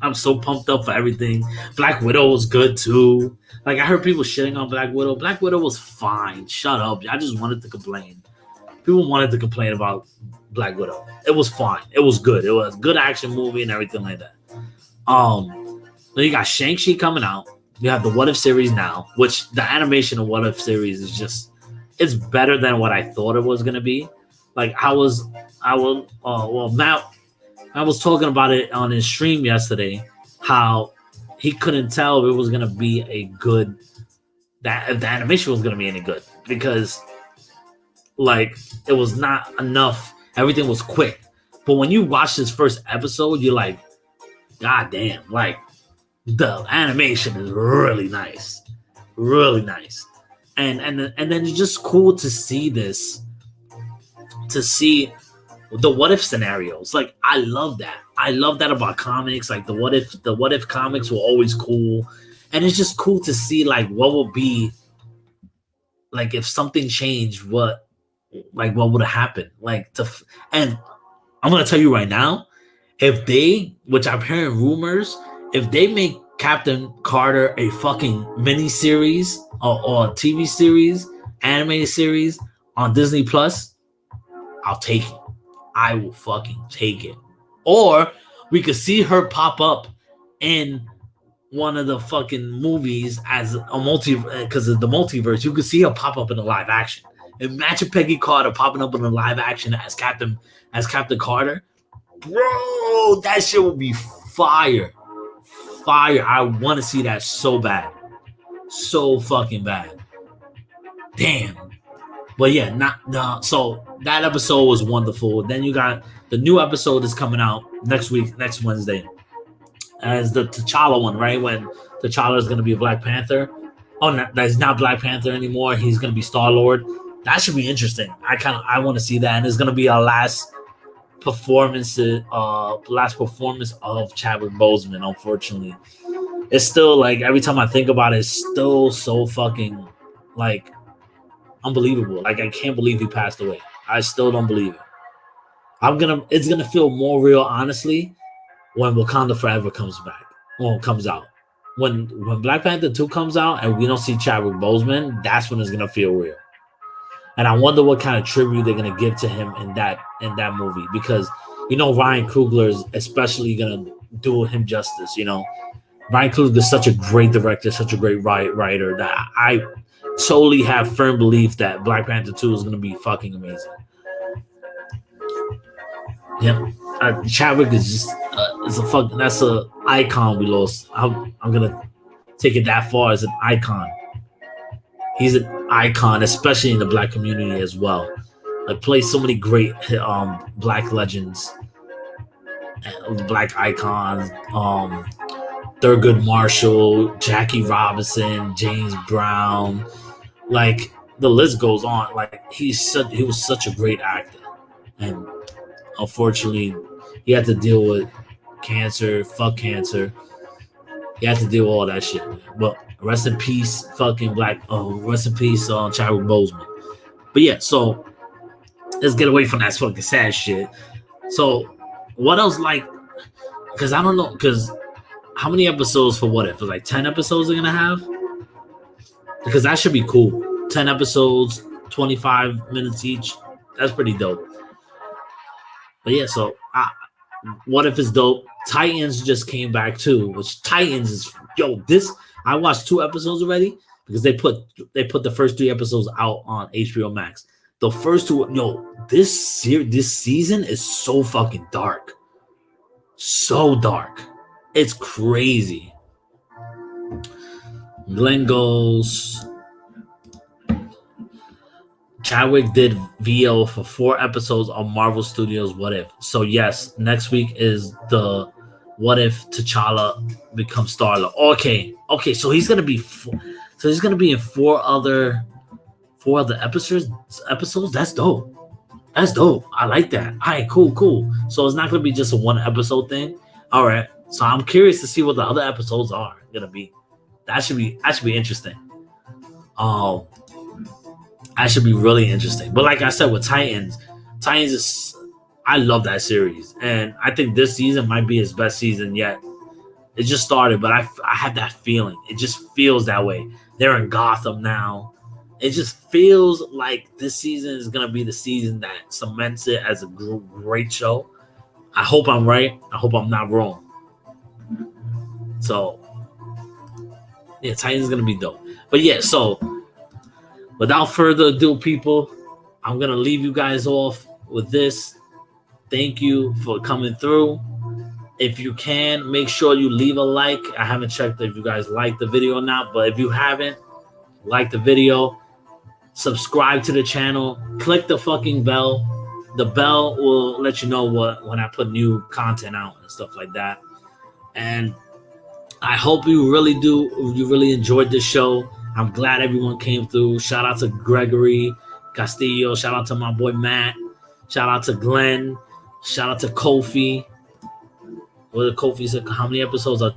I'm so pumped up for everything. Black Widow was good too. Like I heard people shitting on Black Widow. Black Widow was fine. Shut up. I just wanted to complain. People wanted to complain about Black Widow. It was fine. It was good. It was a good action movie and everything like that. Then you got Shang-Chi coming out. You have the What If series now, which the animation of What If series is just, it's better than what I thought it was gonna be. Like Matt was talking about it on his stream yesterday, how he couldn't tell if it was gonna be if the animation was gonna be any good because like it was not enough. Everything was quick. But when you watch this first episode, you're like, God damn, like the animation is really nice. Really nice. And then it's just cool to see this, to see the what if scenarios. Like I love that. I love that about comics. Like the what if comics were always cool. And it's just cool to see like what would be like if something changed, what would have happened? And I'm gonna tell you right now, if they, which I'm hearing rumors, if they make Captain Carter a fucking mini series or a TV series, animated series on Disney Plus, I'll take it. I will fucking take it. Or we could see her pop up in one of the fucking movies as a because of the multiverse. You could see her pop up in the live action. Imagine Peggy Carter popping up in the live action as Captain Carter. Bro, that shit would be fire. Fire. I want to see that so bad. So fucking bad. Damn. But yeah, so that episode was wonderful. Then you got the new episode is coming out next Wednesday. As the T'Challa one, right? When T'Challa is going to be a Black Panther. Oh, no, that's not Black Panther anymore. He's going to be Star-Lord. That should be interesting. I want to see that. And it's going to be our last performance of Chadwick Boseman, unfortunately. It's still like every time I think about it, it's still so fucking like unbelievable. Like I can't believe he passed away. I still don't believe it. It's gonna feel more real, honestly, when Wakanda Forever comes out. When Black Panther 2 comes out and we don't see Chadwick Boseman, that's when it's gonna feel real. And I wonder what kind of tribute they're gonna give to him in that movie, because Ryan Coogler is especially gonna do him justice. Ryan Coogler is such a great director, such a great writer that I solely have firm belief that Black Panther 2 is gonna be fucking amazing. Yeah, Chadwick is just that's a icon we lost. I'm gonna take it that far as an icon. He's an icon, especially in the Black community as well. Like plays so many great Black legends, Black icons. Thurgood Marshall, Jackie Robinson, James Brown. Like the list goes on. Like he was such a great actor, and unfortunately, he had to deal with cancer. Fuck cancer. He had to deal with all that shit. But rest in peace, fucking rest in peace, Chadwick Boseman. But yeah, so let's get away from that fucking sad shit. So what else? Like, because I don't know. Because how many episodes for What If? It's like 10 episodes they're gonna have. Because that should be cool. 10 episodes, 25 minutes each. That's pretty dope. But yeah, so What If is dope. Titans just came back too, which Titans is I watched 2 episodes already because they put the first 3 episodes out on HBO Max. The first 2, this season is so fucking dark. So dark. It's crazy. Glenn goes, Chadwick did VO for 4 episodes of Marvel Studios What If. So yes, next week is the What If T'Challa becomes Star-Lord. Okay. So he's gonna be in four other episodes. That's dope. That's dope. I like that. All right, cool. So it's not gonna be just a 1 episode thing. All right. So I'm curious to see what the other episodes are gonna be. That should be interesting. Um, that should be really interesting. But like I said, with Titans is I love that series, and I think this season might be his best season yet. It just started, but I have that feeling. It just feels that way. They're in Gotham now. It just feels like this season is gonna be the season that cements it as a great show. I hope I'm right. I hope I'm not wrong. So yeah, Titans is gonna be dope. But yeah, so without further ado, people, I'm gonna leave you guys off with this. Thank you for coming through. If you can, make sure you leave a like. I haven't checked if you guys like the video or not, but if you haven't, like the video, subscribe to the channel, click the fucking bell. The bell will let you know when I put new content out and stuff like that. And I hope you really enjoyed this show. I'm glad everyone came through. Shout out to Gregory Castillo. Shout out to my boy Matt. Shout out to Glenn. Shout out to Kofi. What did Kofi say? How many episodes are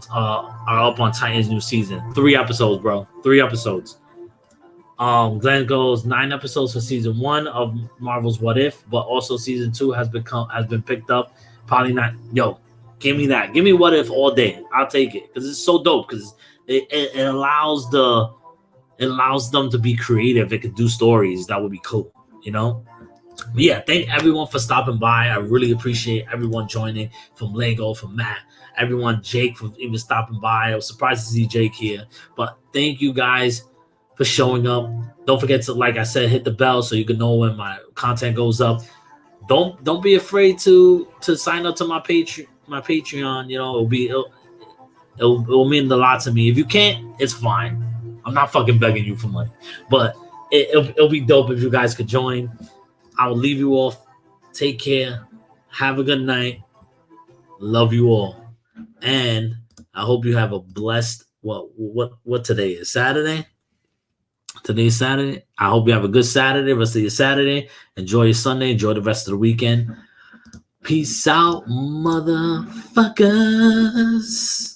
up on Titans new season? 3 episodes, bro. 3 episodes. Glenn goes 9 episodes for season 1 of Marvel's What If, but also season 2 has been picked up. Probably not. Yo, give me that. Give me What If all day. I'll take it because it's so dope. Because it allows them to be creative. It could do stories that would be cool. You know. But yeah, thank everyone for stopping by. I really appreciate everyone joining, from Lego, from Matt, everyone, Jake, for even stopping by. I was surprised to see Jake here. But thank you guys for showing up. Don't forget to, like I said, hit the bell so you can know when my content goes up. Don't be afraid to sign up to my Patreon. You know, it'll mean a lot to me. If you can't, it's fine. I'm not fucking begging you for money. But it'll be dope if you guys could join. I will leave you off. Take care. Have a good night. Love you all. And I hope you have a blessed, what today is? Saturday? Today's Saturday. I hope you have a good Saturday, rest of your Saturday. Enjoy your Sunday. Enjoy the rest of the weekend. Peace out, motherfuckers.